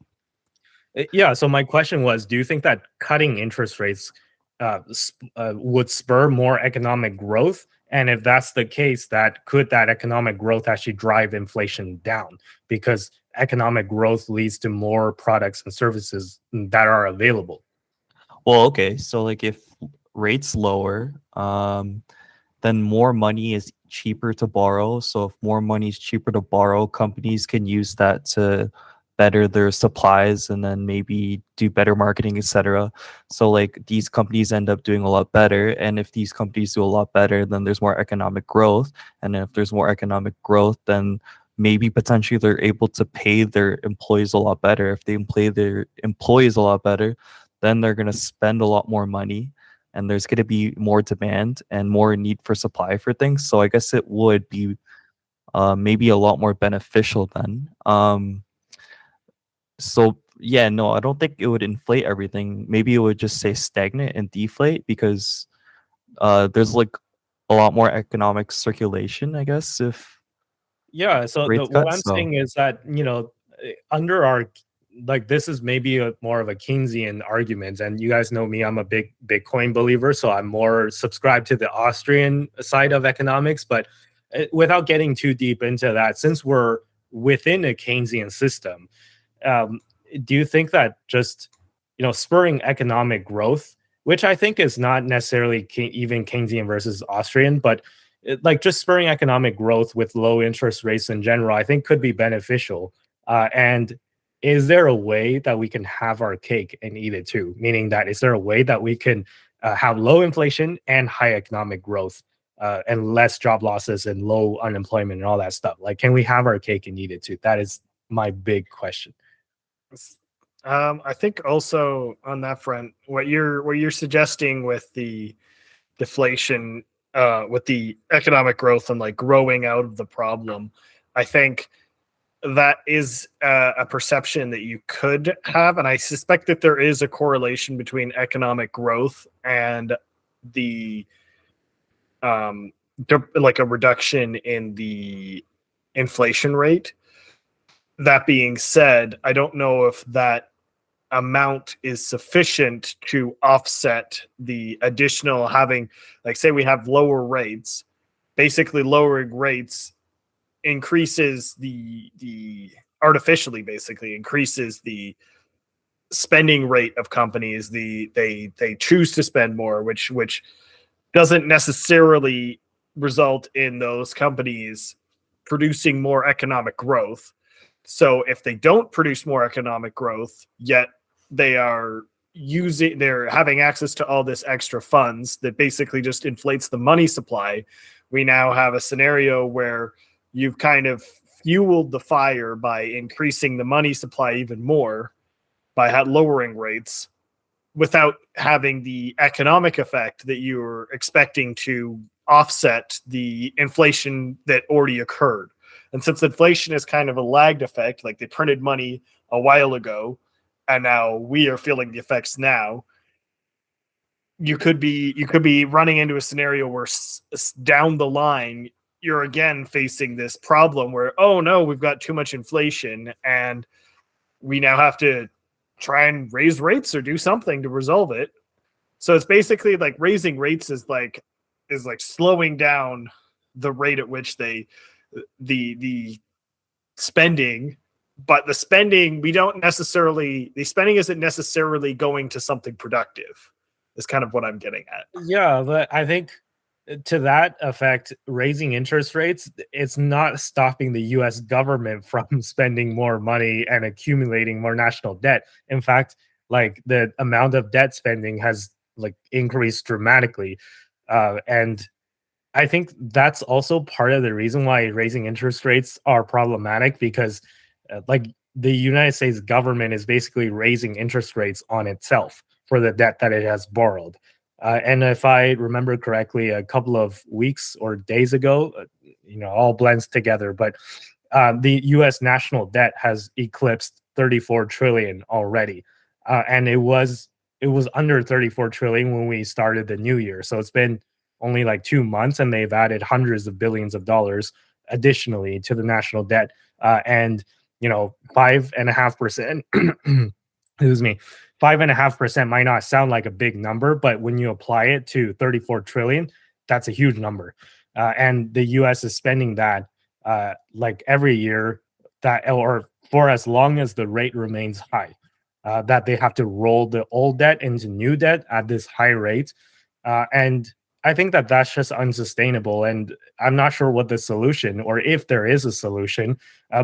Yeah, so my question was, do you think that cutting interest rates would spur more economic growth? And if that's the case, could that economic growth actually drive inflation down? Because economic growth leads to more products and services that are available. Well, okay, so if rates lower, then more money is cheaper to borrow. So if more money is cheaper to borrow, companies can use that to better their supplies and then maybe do better marketing, etc. So these companies end up doing a lot better. And if these companies do a lot better, then there's more economic growth. And if there's more economic growth, then maybe potentially they're able to pay their employees a lot better. If they pay their employees a lot better, then they're going to spend a lot more money. And there's going to be more demand and more need for supply for things. So I guess it would be maybe a lot more beneficial then. So yeah, no, I don't think it would inflate everything. Maybe it would just say stagnate and deflate because there's a lot more economic circulation, I guess. So what I'm saying is that under our this is maybe more of a Keynesian argument, and you guys know me, I'm a big Bitcoin believer, so I'm more subscribed to the Austrian side of economics. But without getting too deep into that, since we're within a Keynesian system, do you think that just spurring economic growth, which I think is not necessarily even Keynesian versus Austrian, but just spurring economic growth with low interest rates in general, I think could be beneficial. And is there a way that we can have our cake and eat it too? Meaning that, is there a way that we can have low inflation and high economic growth, and less job losses and low unemployment and all that stuff? Can we have our cake and eat it too? That is my big question. I think also on that front, what you're suggesting with the deflation, with the economic growth and growing out of the problem, I think that is a perception that you could have, and I suspect that there is a correlation between economic growth and the a reduction in the inflation rate. That being said, I don't know if that amount is sufficient to offset the additional having, say we have lower rates. Basically, lowering rates increases the artificially basically increases the spending rate of companies. They choose to spend more, which doesn't necessarily result in those companies producing more economic growth. So if they don't produce more economic growth, yet they're having access to all this extra funds that basically just inflates the money supply, we now have a scenario where you've kind of fueled the fire by increasing the money supply even more by lowering rates, without having the economic effect that you were expecting to offset the inflation that already occurred. And since inflation is kind of a lagged effect, like they printed money a while ago, and now we are feeling the effects now, you could be running into a scenario where down the line you're again facing this problem where, oh no, we've got too much inflation and we now have to try and raise rates or do something to resolve it. So it's basically like raising rates is like slowing down the rate at which the spending, but the spending the spending isn't necessarily going to something productive. Is kind of what I'm getting at. Yeah, but I think to that effect, raising interest rates, it's not stopping the US government from spending more money and accumulating more national debt. In fact, like the amount of debt spending has like increased dramatically. And I think that's also part of the reason why raising interest rates are problematic, because like the United States government is basically raising interest rates on itself for the debt that it has borrowed. And if I remember correctly, a couple of weeks or days ago, all blends together, but the U.S. national debt has eclipsed 34 trillion already, and it was under 34 trillion when we started the new year. So it's been only like 2 months, and they've added hundreds of billions of dollars additionally to the national debt, and 5.5%. Excuse me. 5.5% might not sound like a big number, but when you apply it to 34 trillion, that's a huge number. And the US is spending that like every year, that or for as long as the rate remains high, that they have to roll the old debt into new debt at this high rate. And I think that that's just unsustainable. And I'm not sure what the solution, or if there is a solution,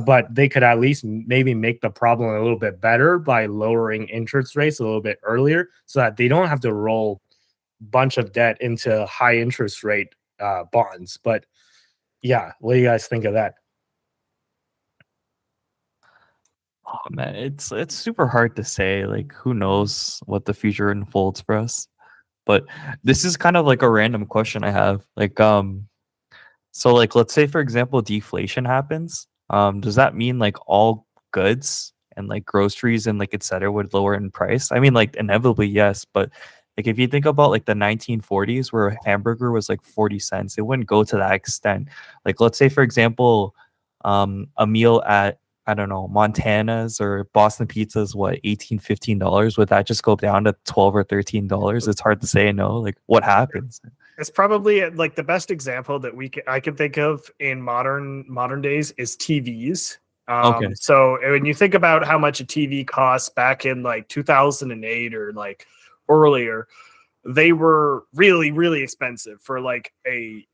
but they could at least maybe make the problem a little bit better by lowering interest rates a little bit earlier, so that they don't have to roll a bunch of debt into high interest rate bonds. But yeah, what do you guys think of that? Oh man, it's super hard to say. Like, who knows what the future unfolds for us? But this is kind of like a random question I have. Like, so like, let's say for example, deflation happens. Does that mean like all goods and like groceries and like etc. would lower in price? I mean, like inevitably, yes. But like if you think about like the 1940s where a hamburger was like 40 cents, it wouldn't go to that extent. Like, let's say for example, a meal at, I don't know, Montana's or Boston Pizza's, what, $18-15? Would that just go down to $12 or $13? It's hard to say. No, like what happens? It's probably like the best example that I can think of in modern days is TVs. Okay. So when you think about how much a TV costs back in like 2008 or like earlier, they were really, really expensive for like a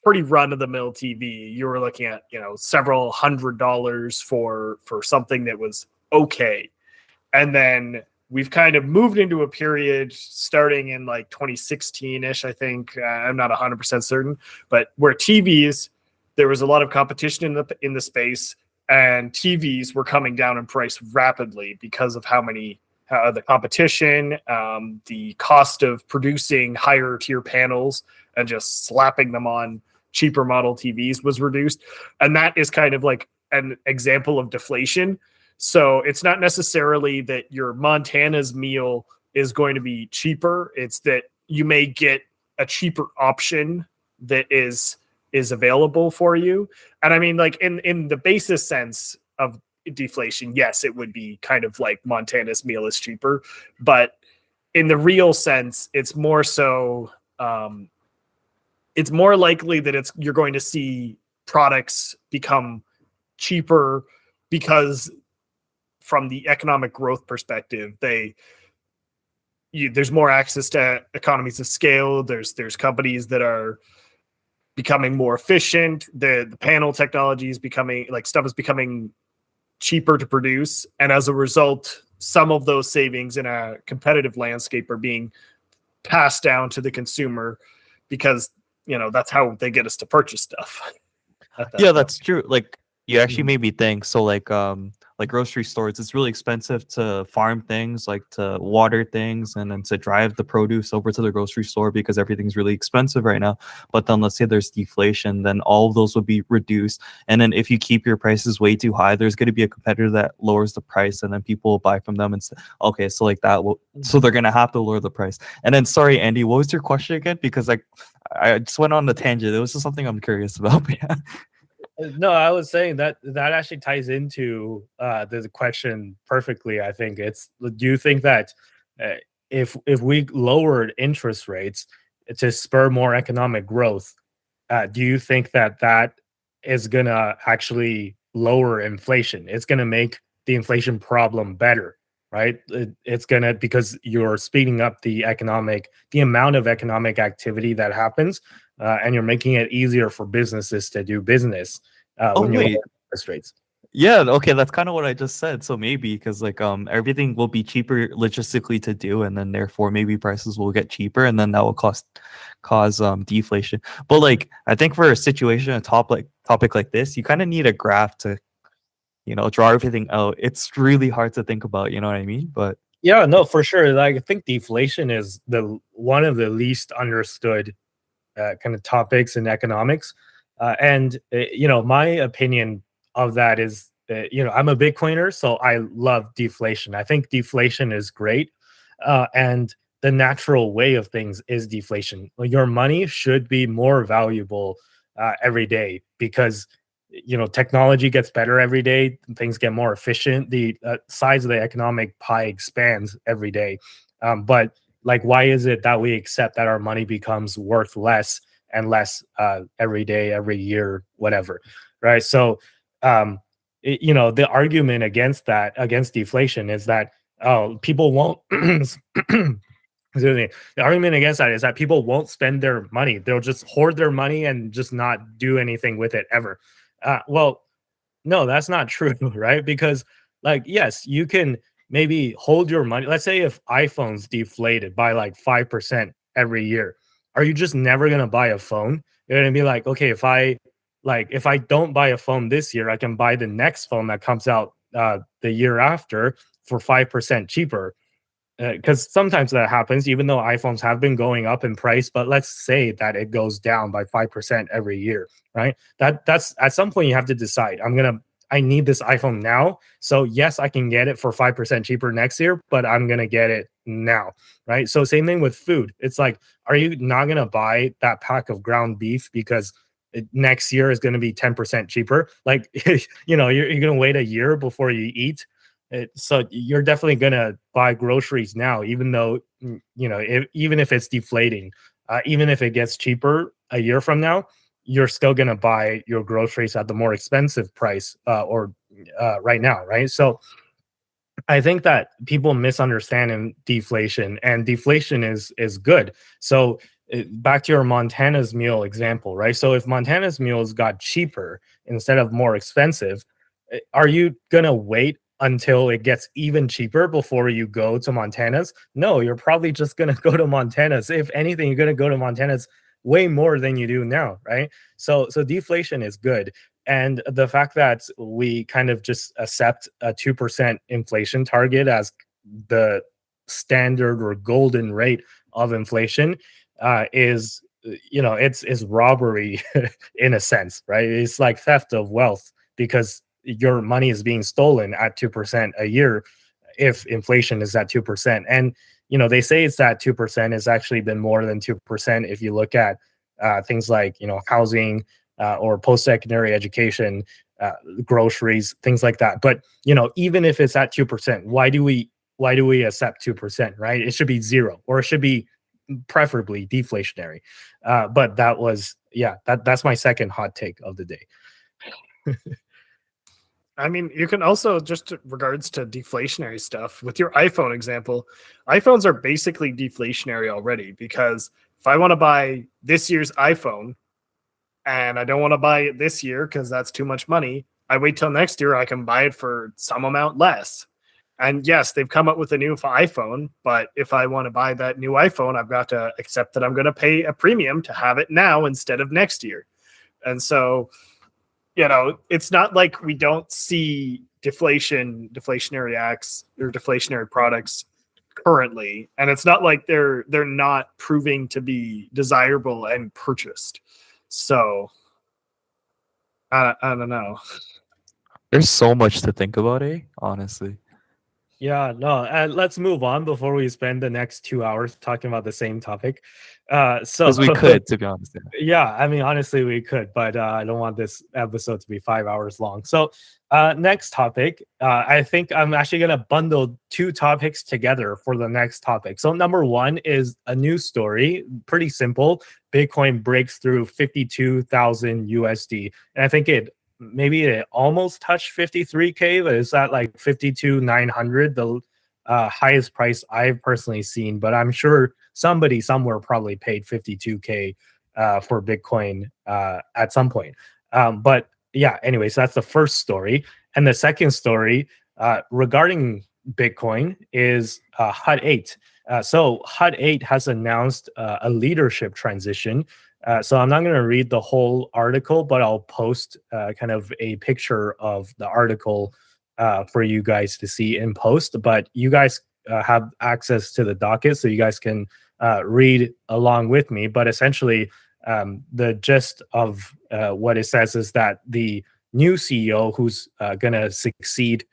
pretty run-of-the-mill TV. You were looking at several $100s for something that was okay. And then we've kind of moved into a period starting in like 2016-ish, I think. I'm not 100% certain, but where TVs, there was a lot of competition in the space, and TVs were coming down in price rapidly because of how the competition, the cost of producing higher tier panels and just slapping them on cheaper model TVs was reduced. And that is kind of like an example of deflation. So it's not necessarily that your Montana's meal is going to be cheaper. It's that you may get a cheaper option that is available for you. And I mean, like in the basis sense of deflation, yes, it would be kind of like Montana's meal is cheaper. But in the real sense, it's more so, it's more likely that you're going to see products become cheaper because from the economic growth perspective, there's more access to economies of scale. There's companies that are becoming more efficient. The panel technology is becoming, like, stuff is becoming cheaper to produce. And as a result, some of those savings in a competitive landscape are being passed down to the consumer because that's how they get us to purchase stuff. Yeah, that's true. Like, you actually made me think. So like, like grocery stores, it's really expensive to farm things, like to water things, and then to drive the produce over to the grocery store because everything's really expensive right now. But then let's say there's deflation, then all of those would be reduced. And then if you keep your prices way too high, there's going to be a competitor that lowers the price, and then people will buy from them and say, okay, so like that, so they're going to have to lower the price. And then, sorry, Andy, what was your question again? Because like I just went on the tangent. It was just something I'm curious about. But yeah. No, I was saying that actually ties into the question perfectly. I think it's, do you think that if we lowered interest rates to spur more economic growth, do you think that is gonna actually lower inflation? It's gonna make the inflation problem better, right? It's gonna, because you're speeding up the amount of economic activity that happens, and you're making it easier for businesses to do business when you lower interest rates. Yeah, okay, that's kind of what I just said. So maybe because like everything will be cheaper logistically to do, and then therefore maybe prices will get cheaper, and then that will cause deflation. But like I think for a situation, a topic like this, you kind of need a graph to, draw everything out. It's really hard to think about, you know what I mean? But yeah, no, for sure. Like I think deflation is one of the least understood kind of topics in economics, and my opinion of that is, I'm a Bitcoiner, so I love deflation. I think deflation is great, and the natural way of things is deflation. Your money should be more valuable every day, because technology gets better every day, things get more efficient, the size of the economic pie expands every day. But like, why is it that we accept that our money becomes worth less and less every day, every year, whatever, right? So the argument against deflation is that, people won't excuse me. The argument against that is that people won't spend their money. They'll just hoard their money and just not do anything with it ever. Well, no, that's not true, right? Because, like, yes, you can maybe hold your money. Let's say if iPhones deflated by like 5% every year, are you just never gonna buy a phone? You're gonna be like, okay, if I don't buy a phone this year, I can buy the next phone that comes out the year after for 5% cheaper. Because sometimes that happens, even though iPhones have been going up in price. But let's say that it goes down by 5% every year, right? That's at some point you have to decide. I need this iPhone now, so yes, I can get it for 5% cheaper next year, but I'm gonna get it now, right? So same thing with food. It's like, are you not gonna buy that pack of ground beef because next year is gonna be 10% cheaper? Like, you're gonna wait a year before you eat. So you're definitely gonna buy groceries now, even though even if it's deflating, even if it gets cheaper a year from now, you're still gonna buy your groceries at the more expensive price, or right now, right? So I think that people misunderstand deflation, and deflation is good. So back to your Montana's meal example, right? So if Montana's meals got cheaper instead of more expensive, are you gonna wait until it gets even cheaper before you go to Montana's? No, you're probably just gonna go to Montana's. If anything, you're gonna go to Montana's way more than you do now, right? So deflation is good. And the fact that we kind of just accept a 2% inflation target as the standard or golden rate of inflation is, it's robbery in a sense, right? It's like theft of wealth, because your money is being stolen at 2% a year if inflation is at 2%. And they say it's at 2%. It's actually been more than 2% if you look at things like housing, or post-secondary education, groceries, things like that. But even if it's at 2%, why do we accept 2%, right? It should be zero, or it should be preferably deflationary. But that's my second hot take of the day. I mean, you can also, just regards to deflationary stuff, with your iPhone example, iPhones are basically deflationary already, because if I want to buy this year's iPhone and I don't want to buy it this year because that's too much money, I wait till next year, I can buy it for some amount less. And yes, they've come up with a new iPhone, but if I want to buy that new iPhone, I've got to accept that I'm going to pay a premium to have it now instead of next year. And so, it's not like we don't see deflationary acts or deflationary products currently, and it's not like they're not proving to be desirable and purchased. So I don't know. There's so much to think about, honestly. Yeah, no, let's move on before we spend the next 2 hours talking about the same topic. So Because we could, to be honest. yeah, I mean, honestly, we could, but I don't want this episode to be 5 hours long. So next topic, I think I'm actually going to bundle 2 topics together for the next topic. So number 1 is a news story, pretty simple. Bitcoin breaks through 52,000 USD. And I think it almost touched 53K, but it's at like 52,900, the highest price I've personally seen. But I'm sure somebody somewhere probably paid 52K for Bitcoin at some point. But yeah, anyway, so that's the first story. And the second story regarding Bitcoin is HUD 8. So HUD 8 has announced a leadership transition. So I'm not going to read the whole article, but I'll post kind of a picture of the article for you guys to see in post. But you guys have access to the docket, so you guys can read along with me. But essentially, the gist of what it says is that the new CEO who's going to succeed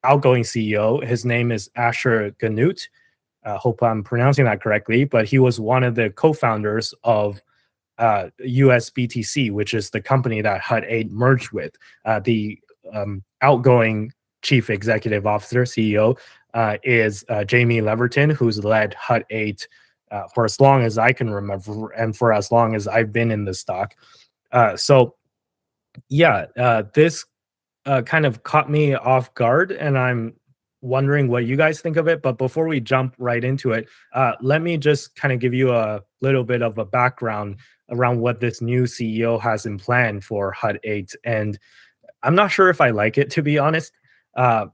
outgoing CEO, his name is Asher Ganut. Hope I'm pronouncing that correctly, but he was one of the co-founders of USBTC, which is the company that HUD 8 merged with. The outgoing chief executive officer, CEO, is Jamie Leverton, who's led HUD 8 for as long as I can remember and for as long as I've been in the stock. So yeah, this kind of caught me off guard, and I'm wondering what you guys think of it. But before we jump right into it, let me just kind of give you a little bit of a background around what this new CEO has in plan for HUD 8. And I'm not sure if I like it, to be honest.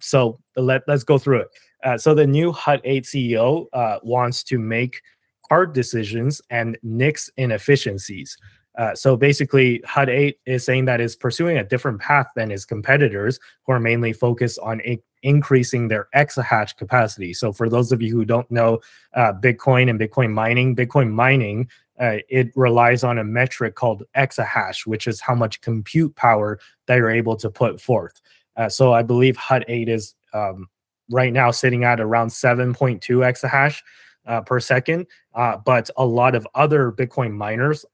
So let's go through it. So the new HUD 8 CEO wants to make hard decisions and nix inefficiencies. So basically, HUD 8 is saying that it's pursuing a different path than its competitors, who are mainly focused on increasing their exahash capacity. So for those of you who don't know Bitcoin and Bitcoin mining, it relies on a metric called exahash, which is how much compute power that you're able to put forth. So I believe HUD 8 is right now sitting at around 7.2 exahash per second. But a lot of other Bitcoin miners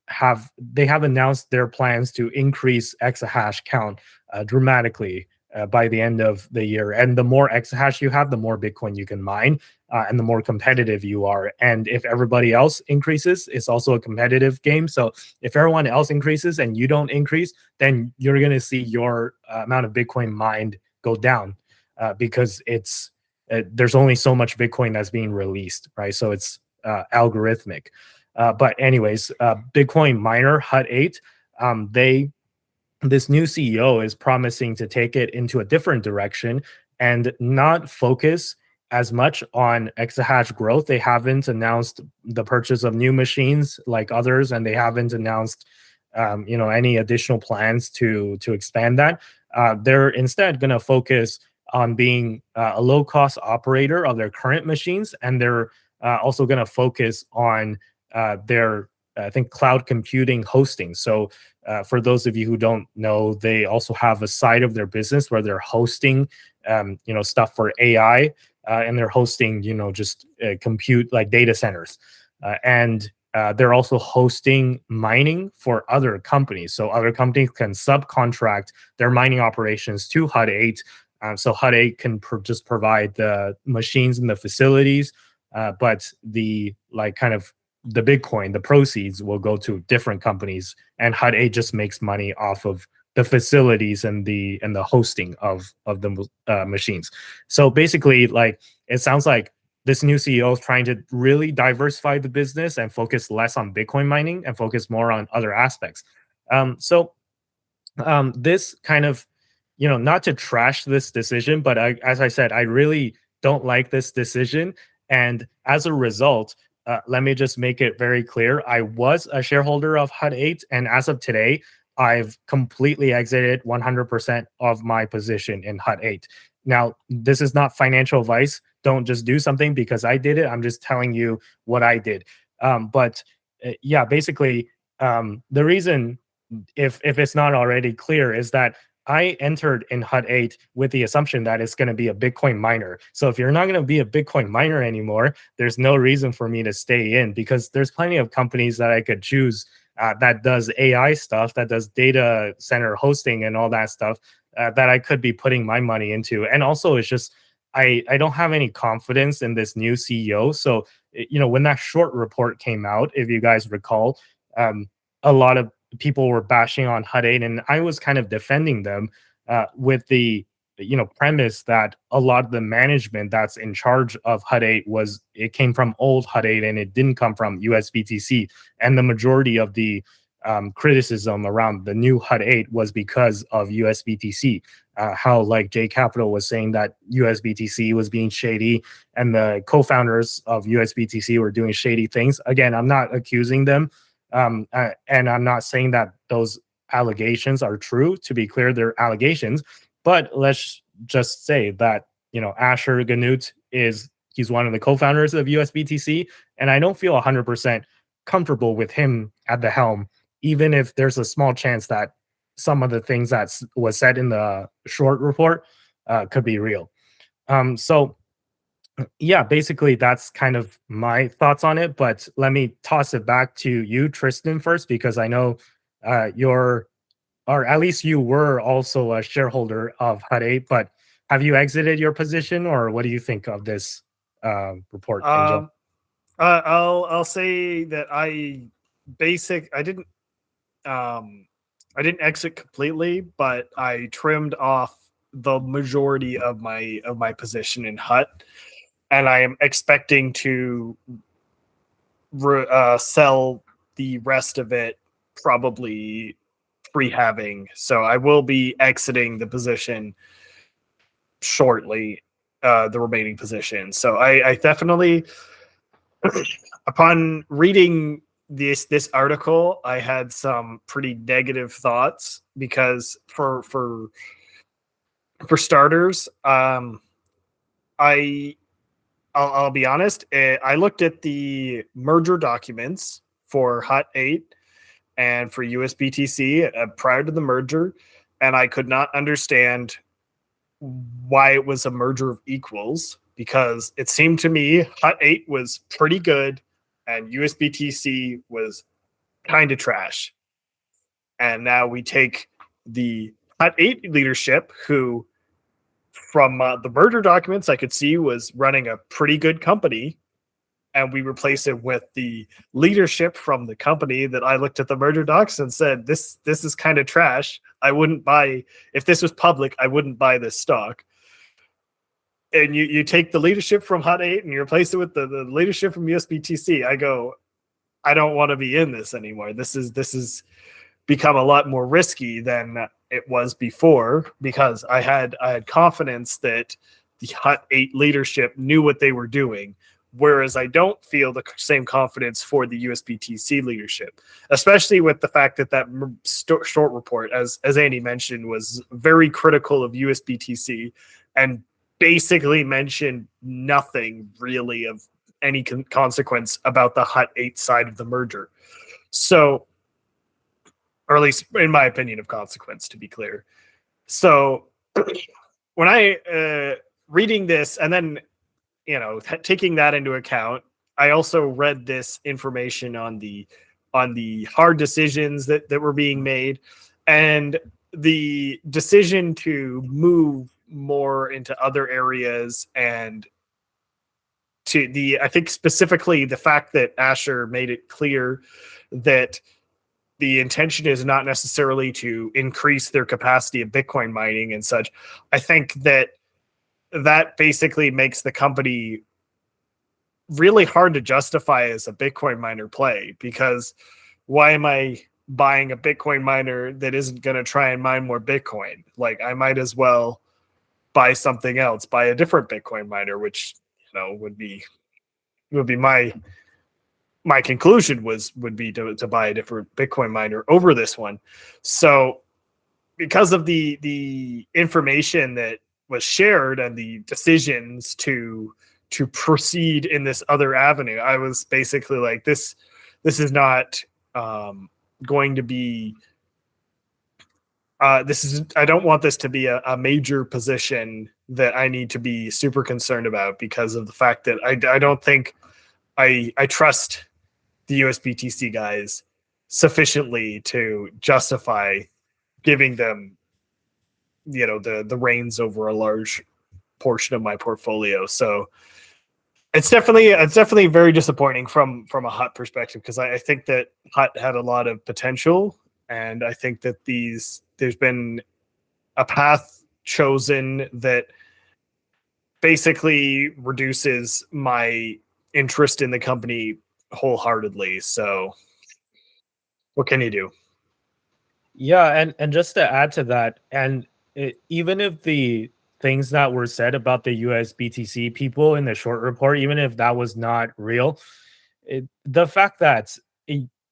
have announced their plans to increase exahash count dramatically by the end of the year. And the more exahash you have, the more Bitcoin you can mine, and the more competitive you are. And if everybody else increases, it's also a competitive game. So if everyone else increases and you don't increase, then you're going to see your amount of Bitcoin mined go down because there's only so much Bitcoin that's being released, right? So it's algorithmic. But anyways, Bitcoin miner HUD 8, this new CEO is promising to take it into a different direction and not focus as much on exahash growth. They haven't announced the purchase of new machines like others, and they haven't announced any additional plans to expand that. They're instead going to focus on being a low-cost operator of their current machines, and they're also going to focus on their I think cloud computing hosting. So for those of you who don't know, they also have a side of their business where they're hosting stuff for AI, and they're hosting just compute like data centers, and they're also hosting mining for other companies. So other companies can subcontract their mining operations to HUD 8. So HUD 8 can just provide the machines and the facilities, but the Bitcoin, the proceeds will go to different companies, and HUD 8 just makes money off of the facilities and the hosting of the machines. So basically, it sounds like this new CEO is trying to really diversify the business and focus less on Bitcoin mining and focus more on other aspects. This kind of, not to trash this decision, but as I said, I really don't like this decision. And as a result, let me just make it very clear. I was a shareholder of HUD 8, and as of today, I've completely exited 100% of my position in Hut 8. Now, this is not financial advice. Don't just do something because I did it. I'm just telling you what I did. But yeah, basically, the reason, if it's not already clear, is that I entered in Hut 8 with the assumption that it's going to be a Bitcoin miner. So if you're not going to be a Bitcoin miner anymore, there's no reason for me to stay in, because there's plenty of companies that I could choose that does AI stuff, that does data center hosting and all that stuff, that I could be putting my money into. And also, it's just I don't have any confidence in this new CEO. So when that short report came out, if you guys recall, a lot of people were bashing on Hut 8, and I was kind of defending them with the premise that a lot of the management that's in charge of Hut 8 it came from old Hut 8 and it didn't come from USBTC, and the majority of the criticism around the new Hut 8 was because of USBTC. How, like, J Capital was saying that USBTC was being shady and the co-founders of USBTC were doing shady things. Again, I'm not accusing them. And I'm not saying that those allegations are true. To be clear, they're allegations. But let's just say that Asher Ganut he's one of the co-founders of USBTC, and I don't feel 100% comfortable with him at the helm, even if there's a small chance that some of the things that was said in the short report could be real. So yeah, basically that's kind of my thoughts on it. But let me toss it back to you, Tristan, first, because I know or at least you were also a shareholder of Hut 8. But have you exited your position, or what do you think of this report? I'll say that I didn't exit completely, but I trimmed off the majority of my position in Hut, and I am expecting to sell the rest of it probably pre-halving. So I will be exiting the position shortly, the remaining position. So I definitely, upon reading this article, I had some pretty negative thoughts, because for starters, I'll be honest. I looked at the merger documents for Hut 8 and for USBTC prior to the merger, and I could not understand why it was a merger of equals, because it seemed to me Hut 8 was pretty good and USBTC was kind of trash. And now we take the Hut 8 leadership, who from the merger documents I could see was running a pretty good company, and we replace it with the leadership from the company that I looked at the merger docs and said, this is kind of trash. I wouldn't buy, if this was public, I wouldn't buy this stock. And you take the leadership from Hut 8 and you replace it with the leadership from USBTC. I go, I don't want to be in this anymore. This is become a lot more risky than it was before, because I had confidence that the Hut 8 leadership knew what they were doing, whereas I don't feel the same confidence for the USBTC leadership, especially with the fact that short report, as Andy mentioned, was very critical of USBTC and basically mentioned nothing really of any consequence about the Hut 8 side of the merger. So, or at least in my opinion, of consequence, to be clear. So when I reading this and then taking that into account, I also read this information on the hard decisions that were being made, and the decision to move more into other areas, and I think specifically the fact that Asher made it clear that the intention is not necessarily to increase their capacity of Bitcoin mining and such. I think that basically makes the company really hard to justify as a Bitcoin miner play, because why am I buying a Bitcoin miner that isn't going to try and mine more Bitcoin? Like, I might as well buy something else, buy a different Bitcoin miner, which would be my my conclusion would be to buy a different Bitcoin miner over this one. So because of the information that was shared and the decisions to proceed in this other avenue, I was basically like, this is not going to be I don't want this to be a major position that I need to be super concerned about, because of the fact that I don't think I trust the USBTC guys sufficiently to justify giving them, the reins over a large portion of my portfolio. So it's definitely very disappointing from a Hut perspective, because I think that Hut had a lot of potential, and I think that there's been a path chosen that basically reduces my interest in the company wholeheartedly. So what can you do? Yeah, and just to add to that, and even if the things that were said about the USBTC people in the short report, even if that was not real, the fact that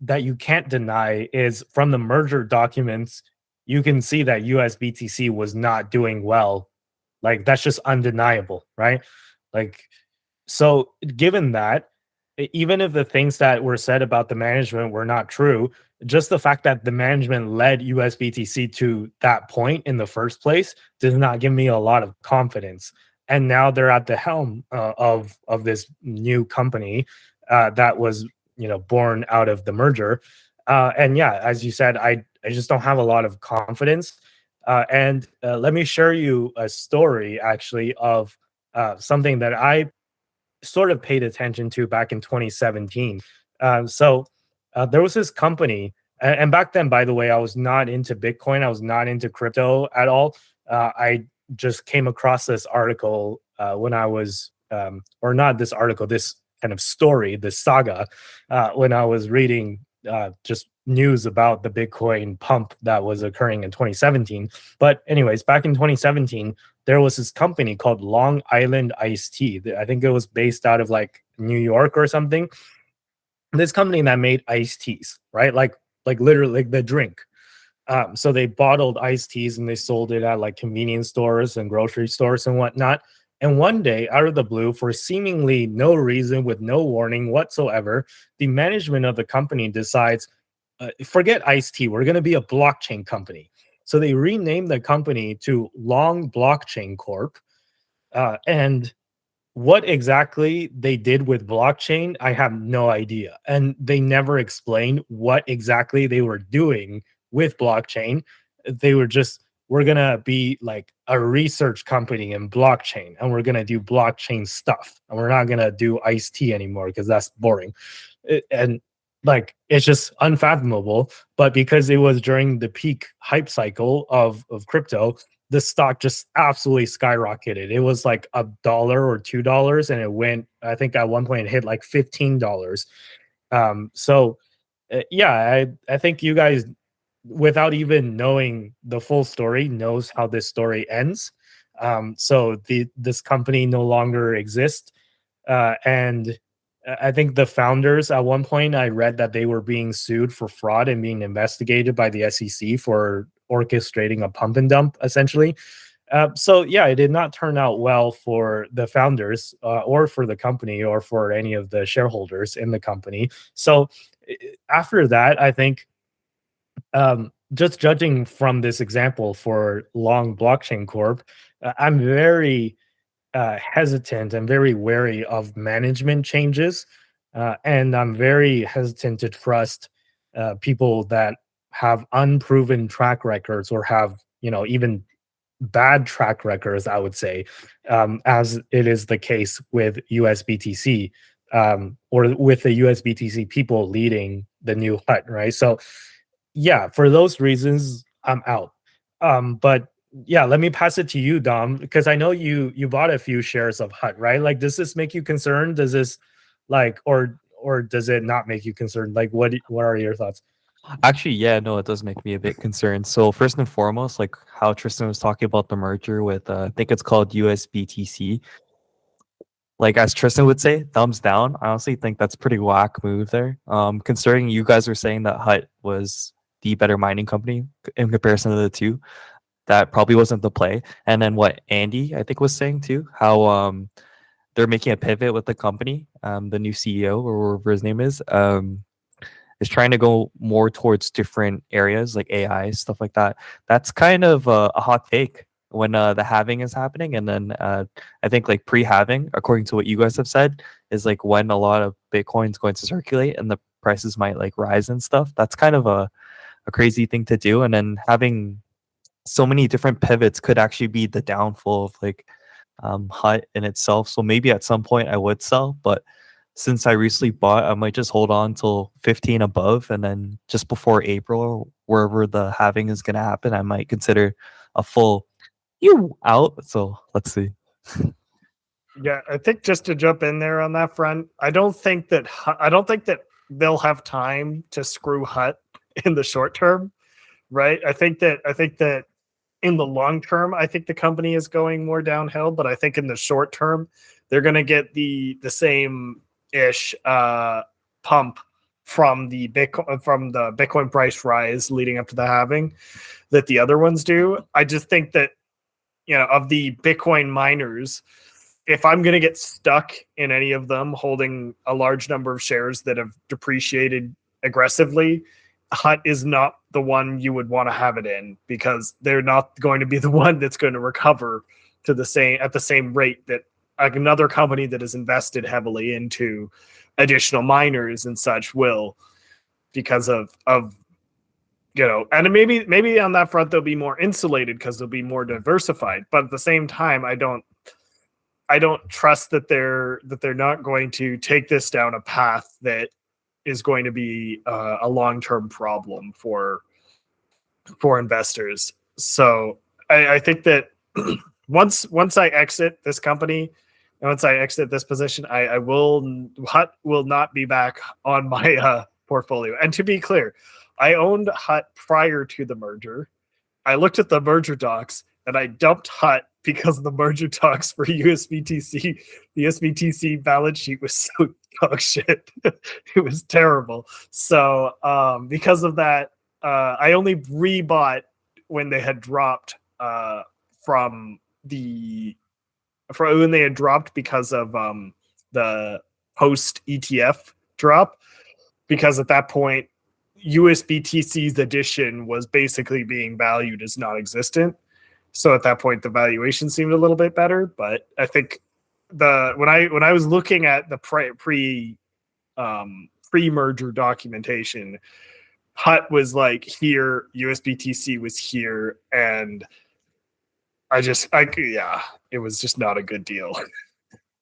that you can't deny is from the merger documents, you can see that USBTC was not doing well. Like, that's just undeniable, right? Like, so given that, even if the things that were said about the management were not true, just the fact that the management led USBTC to that point in the first place does not give me a lot of confidence. And now they're at the helm of this new company that was, born out of the merger. And yeah, as you said, I just don't have a lot of confidence. And let me share you a story actually of something that I sort of paid attention to back in 2017. So there was this company, and back then, by the way, I was not into Bitcoin. I was not into crypto at all. I just came across this article when I was, or not this article, this kind of story, this saga, when I was reading just news about the Bitcoin pump that was occurring in 2017. But anyways, back in 2017, there was this company called Long Island Iced Tea. I think it was based out of like New York or something. This company that made iced teas, right? Like literally like the drink. So they bottled iced teas and they sold it at like convenience stores and grocery stores and whatnot. And one day, out of the blue, for seemingly no reason, with no warning whatsoever, the management of the company decides, forget iced tea, we're going to be a blockchain company. So they renamed the company to Long Blockchain Corp. And what exactly they did with blockchain, I have no idea. And they never explained what exactly they were doing with blockchain. They were just, we're going to be like a research company in blockchain, and we're going to do blockchain stuff. And we're not going to do iced tea anymore because that's boring. And like, it's just unfathomable. But because it was during the peak hype cycle of crypto, the stock just absolutely skyrocketed. It was like $1 or $2, and it went, I think at one point it hit like $15. So yeah, I think you guys, without even knowing the full story, knows how this story ends. So this company no longer exists. And I think the founders, at one point, I read that they were being sued for fraud and being investigated by the SEC for orchestrating a pump and dump, essentially. So yeah, it did not turn out well for the founders or for the company or for any of the shareholders in the company. So after that, I think just judging from this example for Long Blockchain Corp, I'm very hesitant and very wary of management changes. And I'm very hesitant to trust people that have unproven track records or have, even bad track records, I would say, as it is the case with USBTC or with the USBTC people leading the new Hut, right? So yeah, for those reasons, I'm out. But yeah, let me pass it to you, Dom, because I know you bought a few shares of Hut, right? Like, does this make you concerned? Does this or does it not make you concerned? Like, what are your thoughts? Actually, yeah, no, it does make me a bit concerned. So first and foremost, like how Tristan was talking about the merger with, I think it's called USBTC. like as Tristan would say, thumbs down. I honestly think that's pretty whack move there. Considering you guys were saying that Hut was the better mining company in comparison to the two, that probably wasn't the play. And then what Andy I think was saying too, how they're making a pivot with the company. The new CEO or whatever his name is trying to go more towards different areas like AI stuff like that. That's kind of a hot take when the halving is happening, and then I think like pre-halving, according to what you guys have said, is like when a lot of Bitcoin's going to circulate and the prices might like rise and stuff. That's kind of a crazy thing to do, and then having so many different pivots could actually be the downfall of like Hut in itself. So maybe at some point I would sell, but since I recently bought, I might just hold on till 15 above, and then just before April, wherever the halving is going to happen, I might consider a full you out. So let's see. Yeah, I think just to jump in there on that front, I don't think that they'll have time to screw Hut in the short term, right? I think that in the long term, I think the company is going more downhill, but I think in the short term, they're going to get the same ish pump from the Bitcoin price rise leading up to the halving that the other ones do. I just think that, you know, of the Bitcoin miners, if I'm going to get stuck in any of them holding a large number of shares that have depreciated aggressively, Hut is not the one you would want to have it in, because they're not going to be the one that's going to recover to the same rate that another company that is invested heavily into additional miners and such will, because of you know, and maybe on that front they'll be more insulated because they'll be more diversified. But at the same time, I don't trust that they're not going to take this down a path that is going to be a long-term problem for investors. So I think that once I exit this company, and once I exit this position, Hut will not be back on my portfolio. And to be clear, I owned Hut prior to the merger. I looked at the merger docs and I dumped Hut because of the merger talks for USBTC. The USBTC balance sheet was so dog shit. It was terrible. So because of that, I only rebought when they had dropped when they had dropped because of the post ETF drop, because at that point USBTC's addition was basically being valued as non-existent. So at that point, the valuation seemed a little bit better. But I think when I was looking at the pre-merger documentation, Hut was like here, USBTC was here, and it was just not a good deal.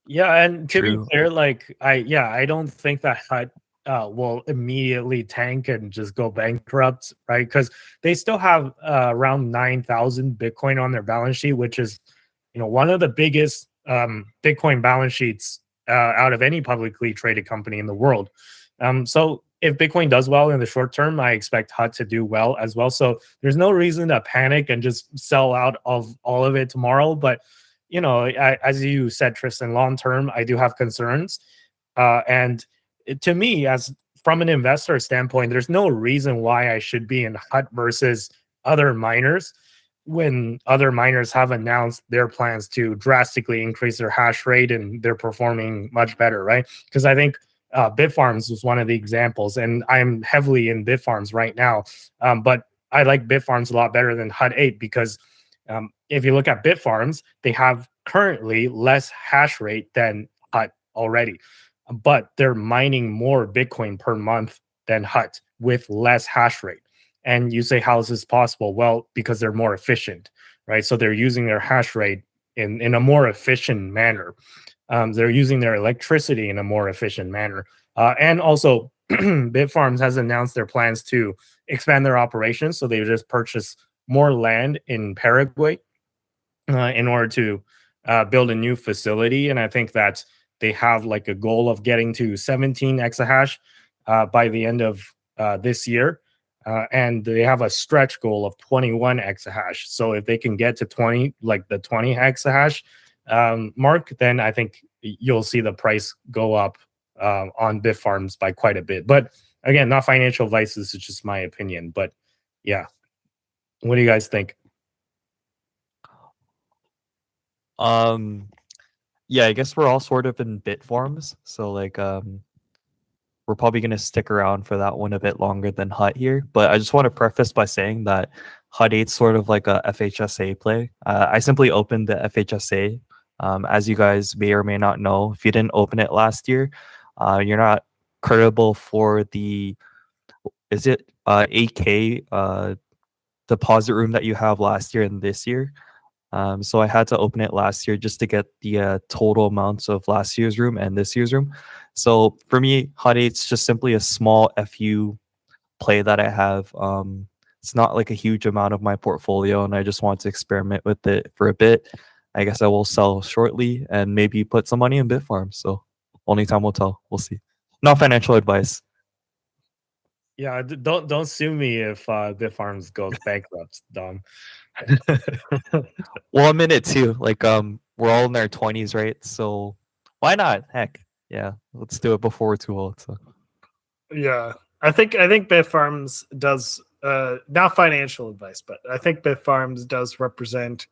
Yeah, and to True. be clear, like I don't think that Hut will immediately tank and just go bankrupt, right? Because they still have around 9,000 Bitcoin on their balance sheet, which is, you know, one of the biggest Bitcoin balance sheets out of any publicly traded company in the world. So if Bitcoin does well in the short term, I expect Hut to do well as well. So there's no reason to panic and just sell out of all of it tomorrow. But, you know, as you said, Tristan, long term, I do have concerns. And to me, as from an investor standpoint, there's no reason why I should be in Hut versus other miners when other miners have announced their plans to drastically increase their hash rate and they're performing much better, right? Because I think Bitfarms was one of the examples, and I'm heavily in Bitfarms right now. But I like Bitfarms a lot better than Hut 8 because if you look at Bitfarms, they have currently less hash rate than Hut already, but they're mining more Bitcoin per month than Hut with less hash rate. And you say, how is this possible? Well, because they're more efficient, right? So they're using their hash rate in a more efficient manner. They're using their electricity in a more efficient manner. And also, Bitfarms has announced their plans to expand their operations. So they just purchased more land in Paraguay in order to build a new facility. And I think that they have like a goal of getting to 17 exahash by the end of this year. And they have a stretch goal of 21 exahash. So if they can get to 20, like the 20 exahash mark, then I think you'll see the price go up on Bitfarms by quite a bit. But again, not financial advice. This is just my opinion. But yeah, what do you guys think? Yeah, I guess we're all sort of in Bitfarms, so like we're probably going to stick around for that one a bit longer than Hut here. But I just want to preface by saying that Hut 8's sort of like a FHSA play. I simply opened the FHSA. As you guys may or may not know, if you didn't open it last year, you're not credible for the, is it 8K deposit room that you have last year and this year. So I had to open it last year just to get the total amounts of last year's room and this year's room. So for me, Hut 8's just simply a small FU play that I have. It's not like a huge amount of my portfolio, and I just want to experiment with it for a bit. I guess I will sell shortly and maybe put some money in Bitfarms. So only time will tell. We'll see. Not financial advice. Yeah, don't sue me if Bitfarms goes bankrupt, Dom. Well, I'm in it too. Like we're all in our 20s, right? So why not? Heck, yeah, let's do it before we're too old. So Yeah, I think Bitfarms does not financial advice, but I think Bitfarms does represent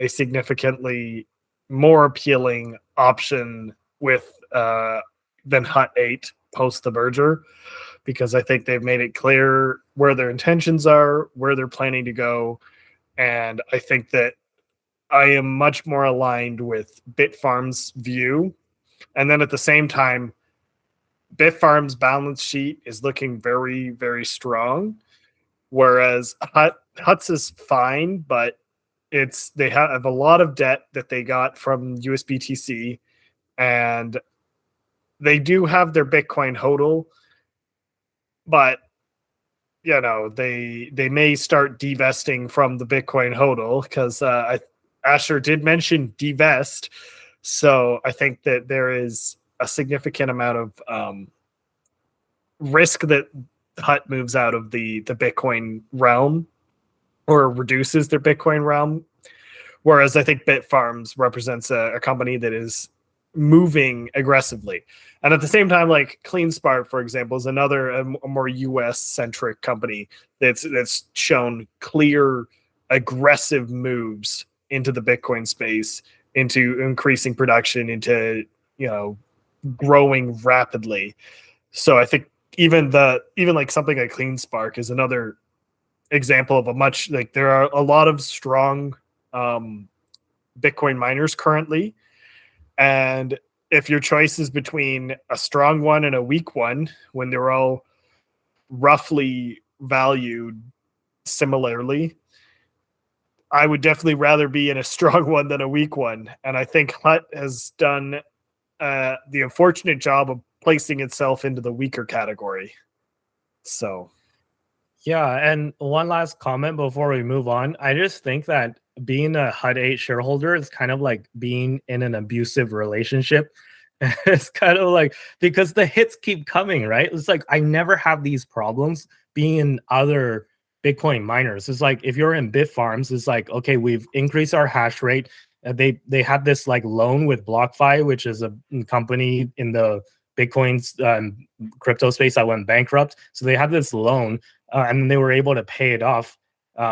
a significantly more appealing option with than Hut 8 post the merger, because I think they've made it clear where their intentions are, where they're planning to go, and I think that I am much more aligned with Bitfarms' view. And then at the same time, Bitfarms' balance sheet is looking very, very strong, whereas Hut's is fine, but they have a lot of debt that they got from USBTC, and they do have their Bitcoin hodl, but you know they may start divesting from the Bitcoin hodl, because Asher did mention divest, so I think that there is a significant amount of risk that Hut moves out of the Bitcoin realm or reduces their Bitcoin realm, whereas I think Bitfarms represents a company that is moving aggressively. And at the same time, like CleanSpark, for example, is another a more US centric company that's shown clear aggressive moves into the Bitcoin space, into increasing production, into growing rapidly. So I think even like something like CleanSpark is another example of a much, like, there are a lot of strong Bitcoin miners currently, and if your choice is between a strong one and a weak one, when they're all roughly valued similarly, I would definitely rather be in a strong one than a weak one. And I think Hut has done the unfortunate job of placing itself into the weaker category. So yeah, and one last comment before we move on. I just think that being a Hut 8 shareholder is kind of like being in an abusive relationship. It's kind of like, because the hits keep coming, right? It's like I never have these problems being in other Bitcoin miners. It's like if you're in Bitfarms, it's like, okay, we've increased our hash rate. They had this like loan with BlockFi, which is a company in the Bitcoin's crypto space that went bankrupt. So they had this loan, and they were able to pay it off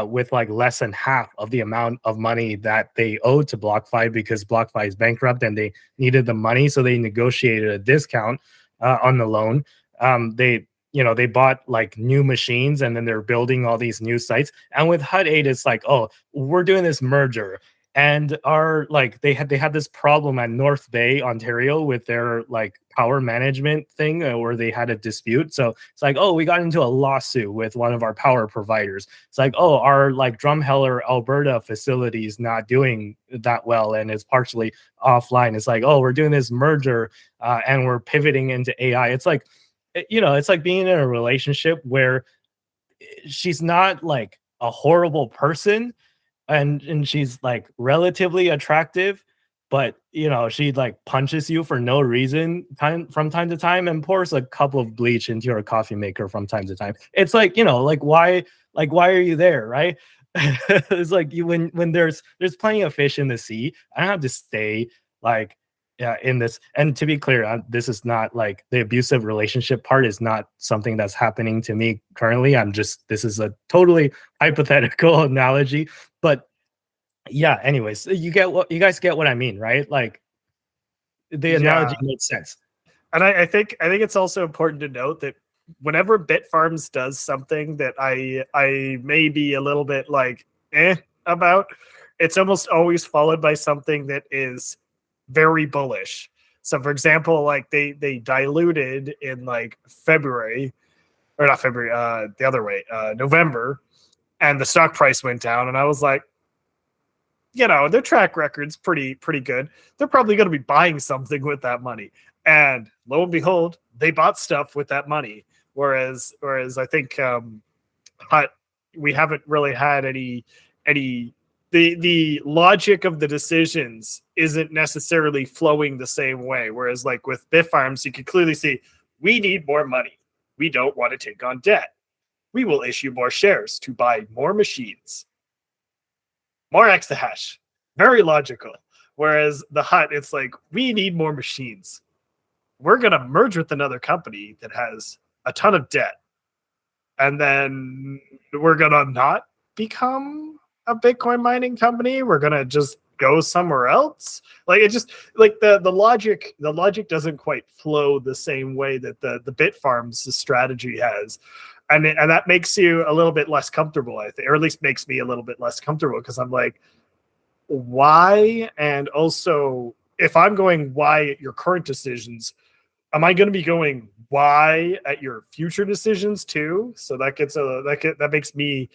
with like less than half of the amount of money that they owed to BlockFi, because BlockFi is bankrupt and they needed the money. So they negotiated a discount on the loan. They bought like new machines, and then they're building all these new sites. And with Hut 8, it's like, oh, we're doing this merger. And they had this problem at North Bay, Ontario, with their like power management thing, where they had a dispute. So it's like, oh, we got into a lawsuit with one of our power providers. It's like, oh, our like Drumheller, Alberta facility is not doing that well, and it's partially offline. It's like, oh, we're doing this merger, and we're pivoting into AI. It's like, it's like being in a relationship where she's not like a horrible person, and she's like relatively attractive, but she like punches you for no reason from time to time, and pours a cup of bleach into your coffee maker from time to time. It's like, like why are you there, right? It's like when there's plenty of fish in the sea. I don't have to stay like in this. And to be clear, this is not like the abusive relationship part is not something that's happening to me currently. This is a totally hypothetical analogy, but yeah, anyways, you guys get what I mean, right? Like the analogy makes sense. And I think it's also important to note that whenever Bitfarms does something that I may be a little bit like about, it's almost always followed by something that is very bullish. So for example, like they diluted in like February, or not February, the other way, November, and the stock price went down, and I was like, you know, their track record's pretty good. They're probably going to be buying something with that money. And lo and behold, they bought stuff with that money. Whereas I think we haven't really had any the logic of the decisions isn't necessarily flowing the same way. Whereas like with Bitfarms, you can clearly see we need more money. We don't want to take on debt. We will issue more shares to buy more machines. More exahash. Very logical. Whereas the Hut, it's like, we need more machines. We're going to merge with another company that has a ton of debt. And then we're going to not become a Bitcoin mining company. We're going to just go somewhere else. Like, it just, like the logic doesn't quite flow the same way that the Bitfarms strategy has. And that makes you a little bit less comfortable, I think, or at least makes me a little bit less comfortable, because I'm like, why? And also, if I'm going why at your current decisions, am I going to be going why at your future decisions too? So that makes me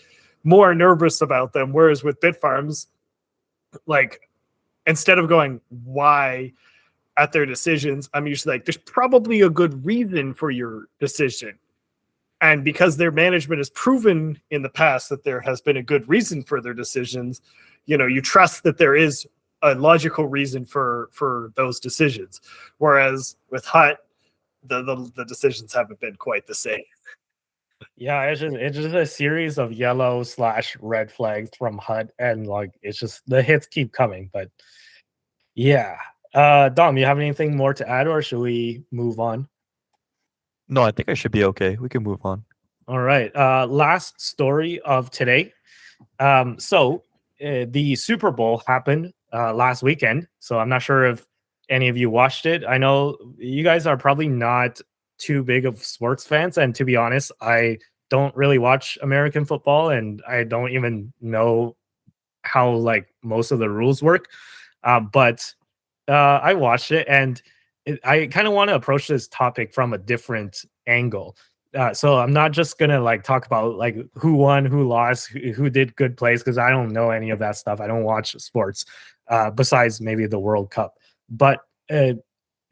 more nervous about them. Whereas with Bitfarms, like, instead of going why at their decisions, I'm usually like, there's probably a good reason for your decision. And because their management has proven in the past that there has been a good reason for their decisions, you know, you trust that there is a logical reason for those decisions. Whereas with Hut, the decisions haven't been quite the same. Yeah, it's just a series of yellow/red flags from Hut, and like it's just the hits keep coming. But yeah, Dom, you have anything more to add, or should we move on? No, I think I should be okay. We can move on. All right. Last story of today. The Super Bowl happened last weekend. So I'm not sure if any of you watched it. I know you guys are probably not too big of sports fans. And to be honest, I don't really watch American football, and I don't even know how like most of the rules work. But I watched it, and I kind of want to approach this topic from a different angle. So I'm not just gonna like talk about like who won, who lost, who did good plays, because I don't know any of that stuff. I don't watch sports besides maybe the World Cup. But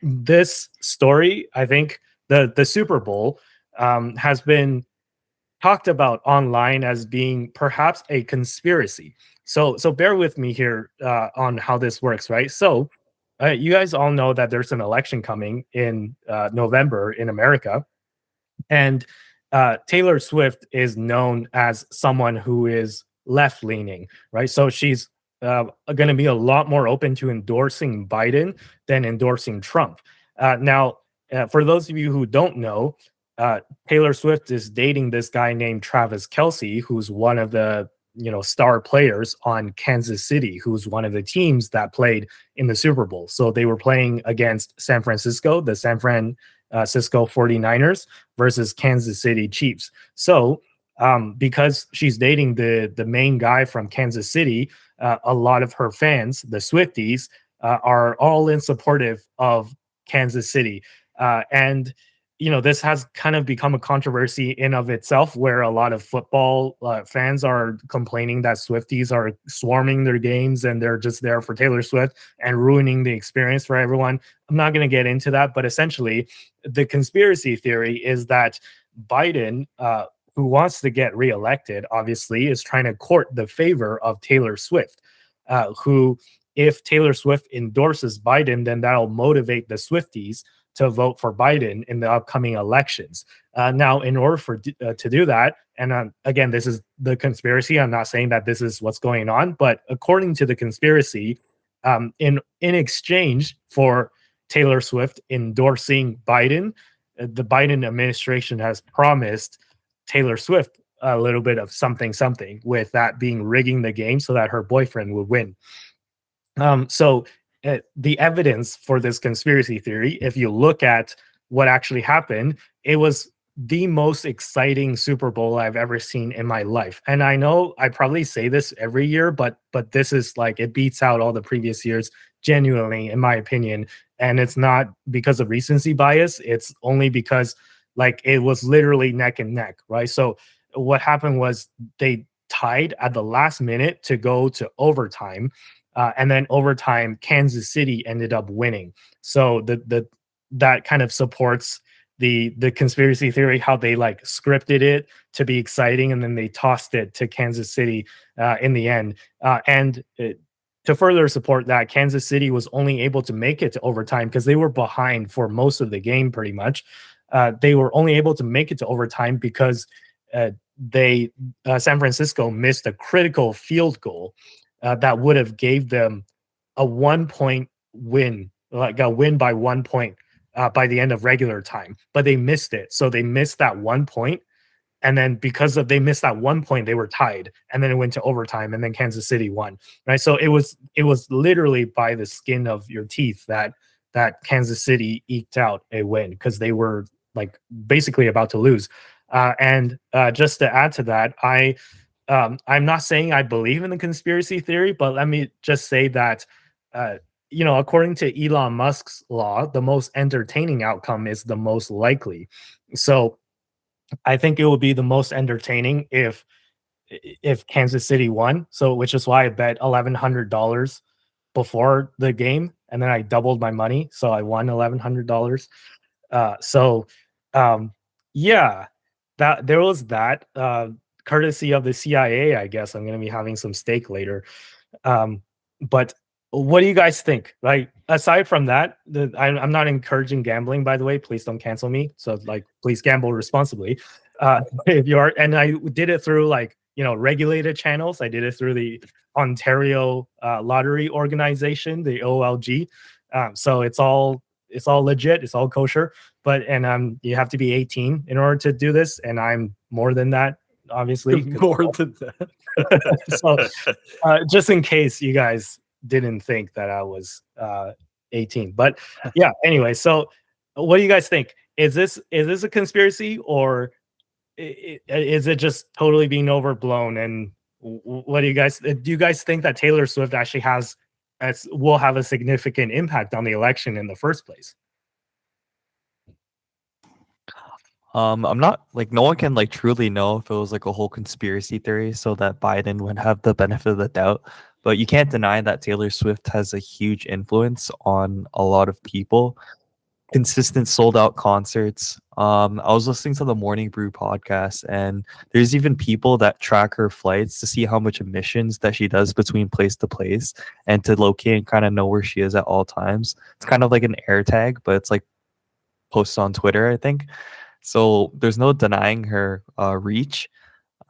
this story, I think the Super Bowl has been talked about online as being perhaps a conspiracy. So bear with me here on how this works, right? So you guys all know that there's an election coming in November in America, and Taylor Swift is known as someone who is left-leaning, right? So she's going to be a lot more open to endorsing Biden than endorsing Trump. Now, for those of you who don't know, Taylor Swift is dating this guy named Travis Kelce, who's one of the star players on Kansas City, who's one of the teams that played in the Super Bowl. So they were playing against San Francisco, the San Francisco 49ers versus Kansas City Chiefs. So because she's dating the main guy from Kansas City, a lot of her fans, the Swifties, are all in supportive of Kansas City. And this has kind of become a controversy in of itself, where a lot of football fans are complaining that Swifties are swarming their games and they're just there for Taylor Swift and ruining the experience for everyone. I'm not going to get into that, but essentially the conspiracy theory is that Biden, who wants to get reelected, obviously, is trying to court the favor of Taylor Swift, who, if Taylor Swift endorses Biden, then that'll motivate the Swifties to vote for Biden in the upcoming elections. Now, in order to do that, and again, this is the conspiracy. I'm not saying that this is what's going on, but according to the conspiracy, in exchange for Taylor Swift endorsing Biden, the Biden administration has promised Taylor Swift a little bit of something, with that being rigging the game so that her boyfriend would win. So the evidence for this conspiracy theory, if you look at what actually happened, it was the most exciting Super Bowl I've ever seen in my life. And I know I probably say this every year, but this is like, it beats out all the previous years, genuinely, in my opinion. And it's not because of recency bias. It's only because like it was literally neck and neck, right? So what happened was they tied at the last minute to go to overtime. And then overtime, Kansas City ended up winning. So that kind of supports the conspiracy theory, how they like scripted it to be exciting, and then they tossed it to Kansas City in the end. To further support that, Kansas City was only able to make it to overtime because they were behind for most of the game, pretty much. They were only able to make it to overtime because San Francisco missed a critical field goal that would have gave them a 1-point win, like a win by 1 point by the end of regular time. But they missed it. So they missed that 1 point. And then because they missed that 1 point, they were tied. And then it went to overtime, and then Kansas City won. Right. So it was literally by the skin of your teeth that Kansas City eked out a win, because they were like basically about to lose. And just to add to that, I'm not saying I believe in the conspiracy theory, but let me just say that, according to Elon Musk's law, the most entertaining outcome is the most likely. So I think it would be the most entertaining if Kansas City won. So, which is why I bet $1,100 before the game, and then I doubled my money, so I won $1,100. Yeah, that there was that. Courtesy of the CIA, I guess I'm going to be having some steak later. But what do you guys think? Like, aside from that, I'm not encouraging gambling, by the way. Please don't cancel me. So, like, please gamble responsibly. If you are, and I did it through like regulated channels. I did it through the Ontario Lottery Organization, the OLG. So it's all legit. It's all kosher. But you have to be 18 in order to do this, and I'm more than that, obviously. More than that. So just in case you guys didn't think that I was 18, but yeah. Anyway, so what do you guys think? Is this a conspiracy, or is it just totally being overblown? And what do you guys think that Taylor Swift actually will have a significant impact on the election in the first place? I'm not like, no one can like truly know if it was like a whole conspiracy theory so that Biden would have the benefit of the doubt. But you can't deny that Taylor Swift has a huge influence on a lot of people. Consistent sold out concerts. I was listening to the Morning Brew podcast, and there's even people that track her flights to see how much emissions that she does between place to place, and to locate and kind of know where she is at all times. It's kind of like an air tag, but it's like posts on Twitter, I think. So there's no denying her reach.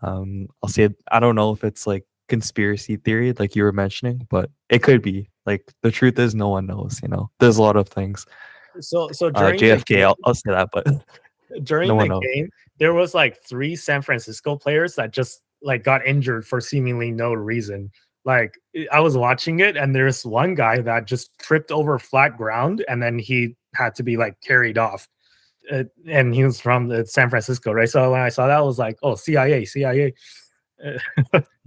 I'll say, I don't know if it's like conspiracy theory like you were mentioning, but it could be. Like, the truth is, no one knows. There's a lot of things. So during JFK, I'll say that, but during the game, there was like 3 San Francisco players that just like got injured for seemingly no reason. Like, I was watching it, and there's one guy that just tripped over flat ground, and then he had to be like carried off. And he was from San Francisco, right? So when I saw that, I was like, "Oh, CIA."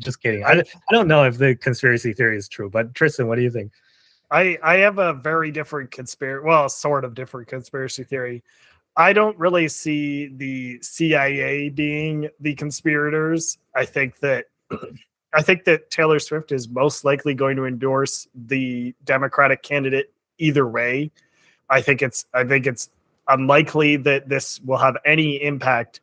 Just kidding. I don't know if the conspiracy theory is true, but Tristan, what do you think? I have a very different sort of different conspiracy theory. I don't really see the CIA being the conspirators. I think that Taylor Swift is most likely going to endorse the Democratic candidate either way. I think it's unlikely that this will have any impact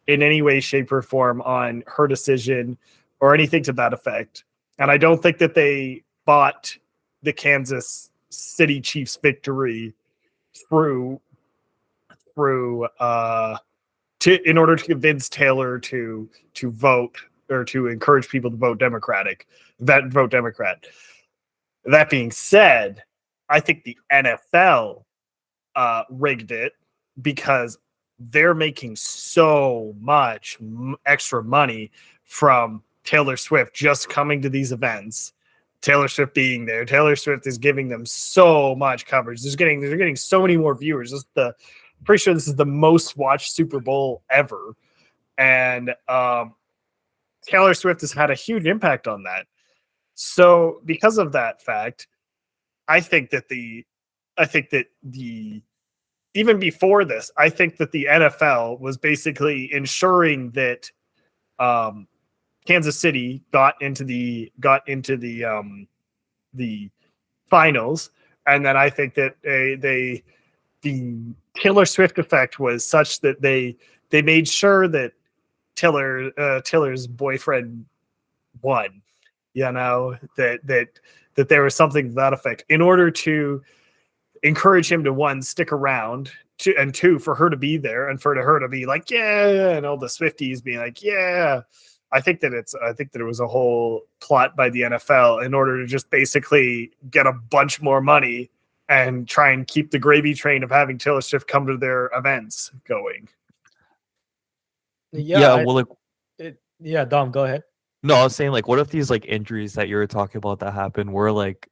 in any way, shape, or form on her decision or anything to that effect. And I don't think that they bought the Kansas City Chiefs victory through in order to convince Taylor to vote, or to encourage people to vote Democrat. That being said, I think the NFL rigged it because they're making so much extra money from Taylor Swift just coming to these events. Taylor Swift being there, Taylor Swift is giving them so much coverage. They're getting so many more viewers. Pretty sure this is the most watched Super Bowl ever, and Taylor Swift has had a huge impact on that. So because of that fact, I think that even before this, I think that the NFL was basically ensuring that Kansas City got into the finals, and then I think that the Taylor Swift effect was such that they made sure that Taylor's boyfriend won. You know, that there was something to that effect in order to encourage him to, one, stick around, and two, for her to be there, and for her to be like, yeah, and all the Swifties being like, yeah. I think that it was a whole plot by the NFL in order to just basically get a bunch more money and try and keep the gravy train of having Taylor Swift come to their events going. Yeah, well, like, Dom, go ahead. no, I was saying, like, what if these like injuries that you were talking about that happened were like,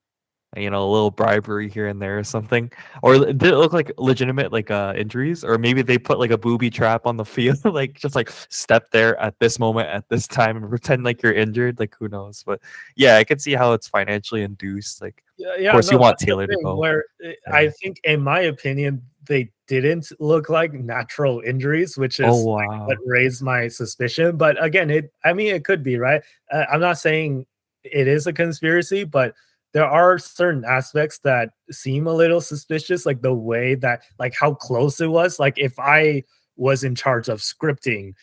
you know, a little bribery here and there or something, or did it look like legitimate like injuries, or maybe they put like a booby trap on the field, like just like step there at this moment at this time and pretend like you're injured, like who knows? But yeah, I can see how it's financially induced. Like, of course, you want Taylor to go. Where I think, in my opinion, they didn't look like natural injuries, which is what raised my suspicion. But again, it could be, right. I'm not saying it is a conspiracy, but there are certain aspects that seem a little suspicious, like the way that, like how close it was. Like if I was in charge of scripting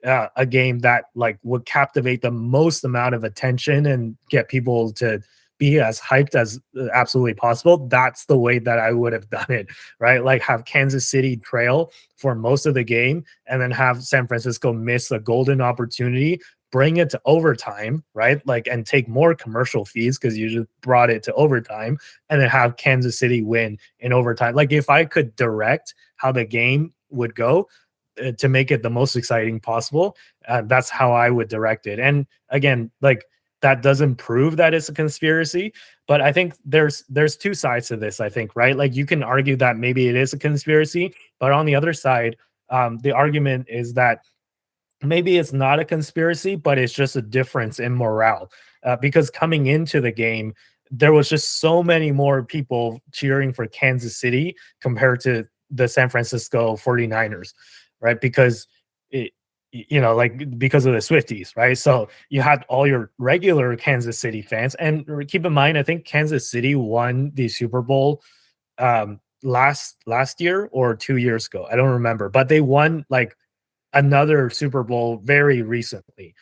a game that like would captivate the most amount of attention and get people to be as hyped as absolutely possible, that's the way that I would have done it, right? Like have Kansas City trail for most of the game and then have San Francisco miss a golden opportunity, bring it to overtime, right? Like, and take more commercial fees because you just brought it to overtime, and then have Kansas City win in overtime. Like if I could direct how the game would go to make it the most exciting possible, that's how I would direct it. And again, like, that doesn't prove that it's a conspiracy, but I think there's two sides to this, I think, right? Like you can argue that maybe it is a conspiracy, but on the other side, the argument is that maybe it's not a conspiracy, but it's just a difference in morale. Because coming into the game, there was just so many more people cheering for Kansas City compared to the San Francisco 49ers, right? Because because of the Swifties, right? So you had all your regular Kansas City fans, and keep in mind, I think Kansas City won the Super Bowl last year or 2 years ago. I don't remember, but they won like another Super Bowl very recently.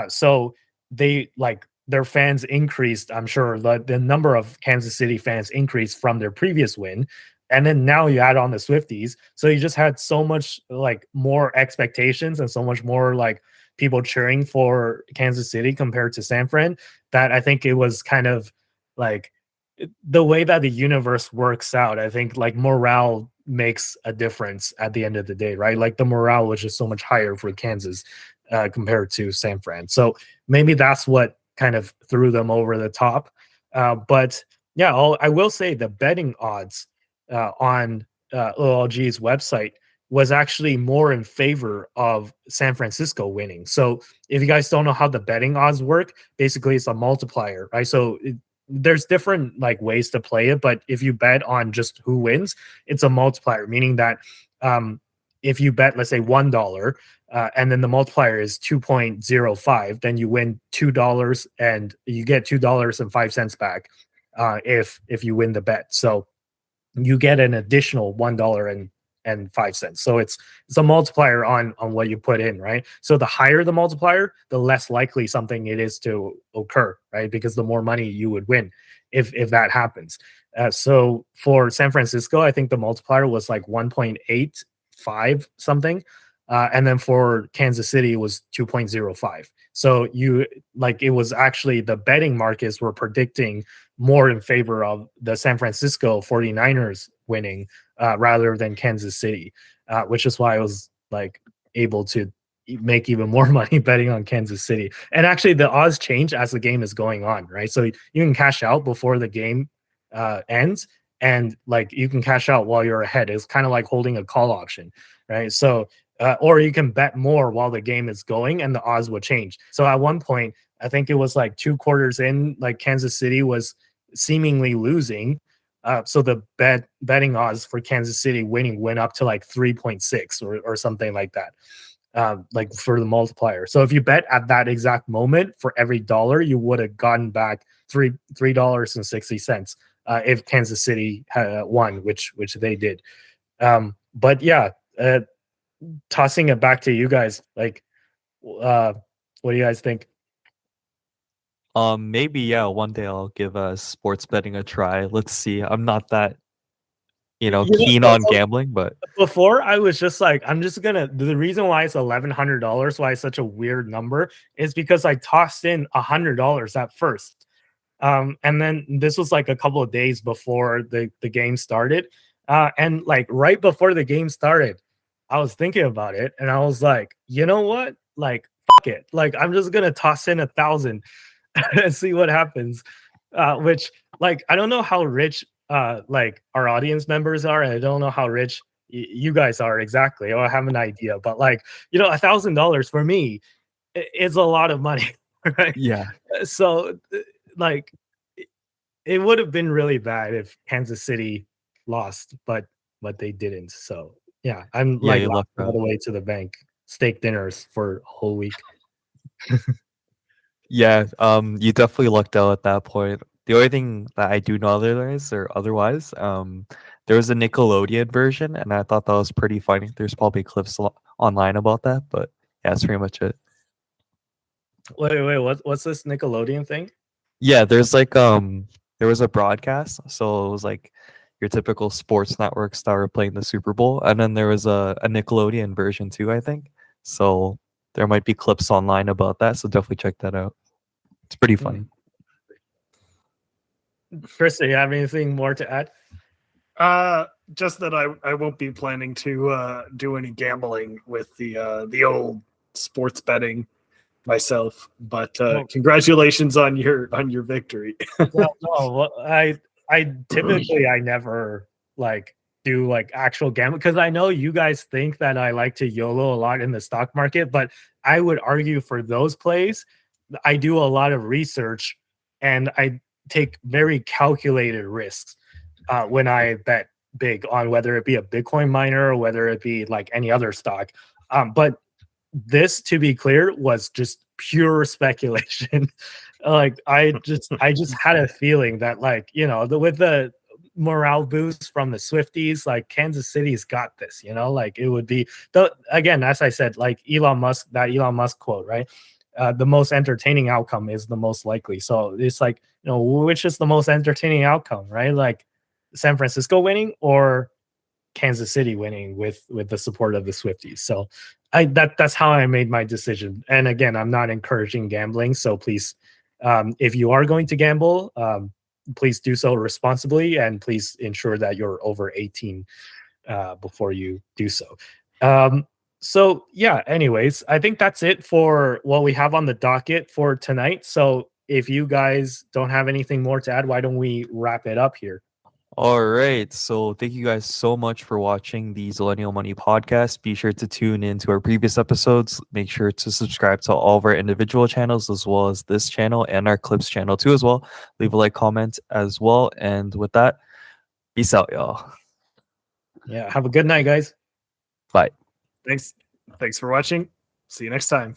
So they like their fans increased. I'm sure the number of Kansas City fans increased from their previous win. And then now you add on the Swifties. So you just had so much like more expectations and so much more like people cheering for Kansas City compared to San Fran, that I think it was kind of like the way that the universe works out. I think like morale makes a difference at the end of the day, right? Like the morale was just so much higher for Kansas compared to San Fran. So maybe that's what kind of threw them over the top. But yeah, I will say the betting odds on OLG's website was actually more in favor of San Francisco winning. So if you guys don't know how the betting odds work, basically it's a multiplier, right? So there's different like ways to play it, but if you bet on just who wins, it's a multiplier, meaning that if you bet, let's say $1, and then the multiplier is 2.05, then you win $2 and you get $2.05 back if you win the bet. So you get an additional $1.05. So it's a multiplier on what you put in, right? So the higher the multiplier, the less likely something it is to occur, right? Because the more money you would win if that happens. So for San Francisco, I think the multiplier was like 1.85 something. And then for Kansas City, it was 2.05. So it was actually the betting markets were predicting more in favor of the San Francisco 49ers winning rather than Kansas City, which is why I was like able to make even more money betting on Kansas City. And actually, the odds change as the game is going on, right? So you can cash out before the game ends, and like you can cash out while you're ahead. It's kind of like holding a call option, right? So or you can bet more while the game is going, and the odds will change. So at one point, I think it was like 2 quarters in, like Kansas City was seemingly losing. So the betting odds for Kansas City winning went up to like 3.6 or something like that. Like for the multiplier. So if you bet at that exact moment, for every dollar, you would have gotten back $3.60 if Kansas City had won, which they did. But yeah, tossing it back to you guys, like, what do you guys think? Maybe yeah, one day I'll give sports betting a try. Let's see. I'm not that keen on gambling, but before I was just like, I'm just gonna. The reason why it's $1,100, why it's such a weird number, is because I tossed in $100 at first, and then this was like a couple of days before the game started, and like right before the game started, I was thinking about it, and I was like, you know what, like fuck it, like I'm just gonna toss in 1,000 and see what happens. Which like I don't know how rich like our audience members are, and I don't know how rich you guys are exactly, or I have an idea, but like $1,000 for me is a lot of money, right? yeah. So like it would have been really bad if Kansas City lost, but they didn't. So yeah, I'm Yeah, like you lucked all out. the way to the bank, steak dinners for a whole week. Yeah, you definitely lucked out at that point. The only thing that I do know otherwise, there was a Nickelodeon version, and I thought that was pretty funny. There's probably clips online about that, but yeah, that's pretty much it. Wait, what's this Nickelodeon thing? Yeah, there's like there was a broadcast, so it was like your typical sports networks that were playing the Super Bowl, and then there was a Nickelodeon version too, I think. So there might be clips online about that, so definitely check that out. It's pretty funny. Tristan, you have anything more to add? Just that I won't be planning to do any gambling with the old sports betting myself. But congratulations on your victory. No, I typically I never like do like actual gambling, because I know you guys think that I like to YOLO a lot in the stock market, but I would argue for those plays, I do a lot of research and I take very calculated risks when I bet big on whether it be a Bitcoin miner or whether it be like any other stock. But this, to be clear, was just pure speculation. Like I just had a feeling that, like, with the morale boost from the Swifties, like Kansas City's got this, like it would be again, as I said, like Elon Musk quote, right? The most entertaining outcome is the most likely. So it's like, which is the most entertaining outcome, right? Like San Francisco winning or Kansas City winning with the support of the Swifties. So that's how I made my decision. And again, I'm not encouraging gambling, so please, if you are going to gamble, please do so responsibly, and please ensure that you're over 18 before you do so. So yeah, anyways, I think that's it for what we have on the docket for tonight. So if you guys don't have anything more to add, why don't we wrap it up here? All right. So thank you guys so much for watching the Zillennial Money podcast. Be sure to tune in to our previous episodes. Make sure to subscribe to all of our individual channels, as well as this channel and our clips channel too as well. Leave a like, comment as well. And with that, peace out, y'all. Yeah. Have a good night, guys. Bye. Thanks for watching. See you next time.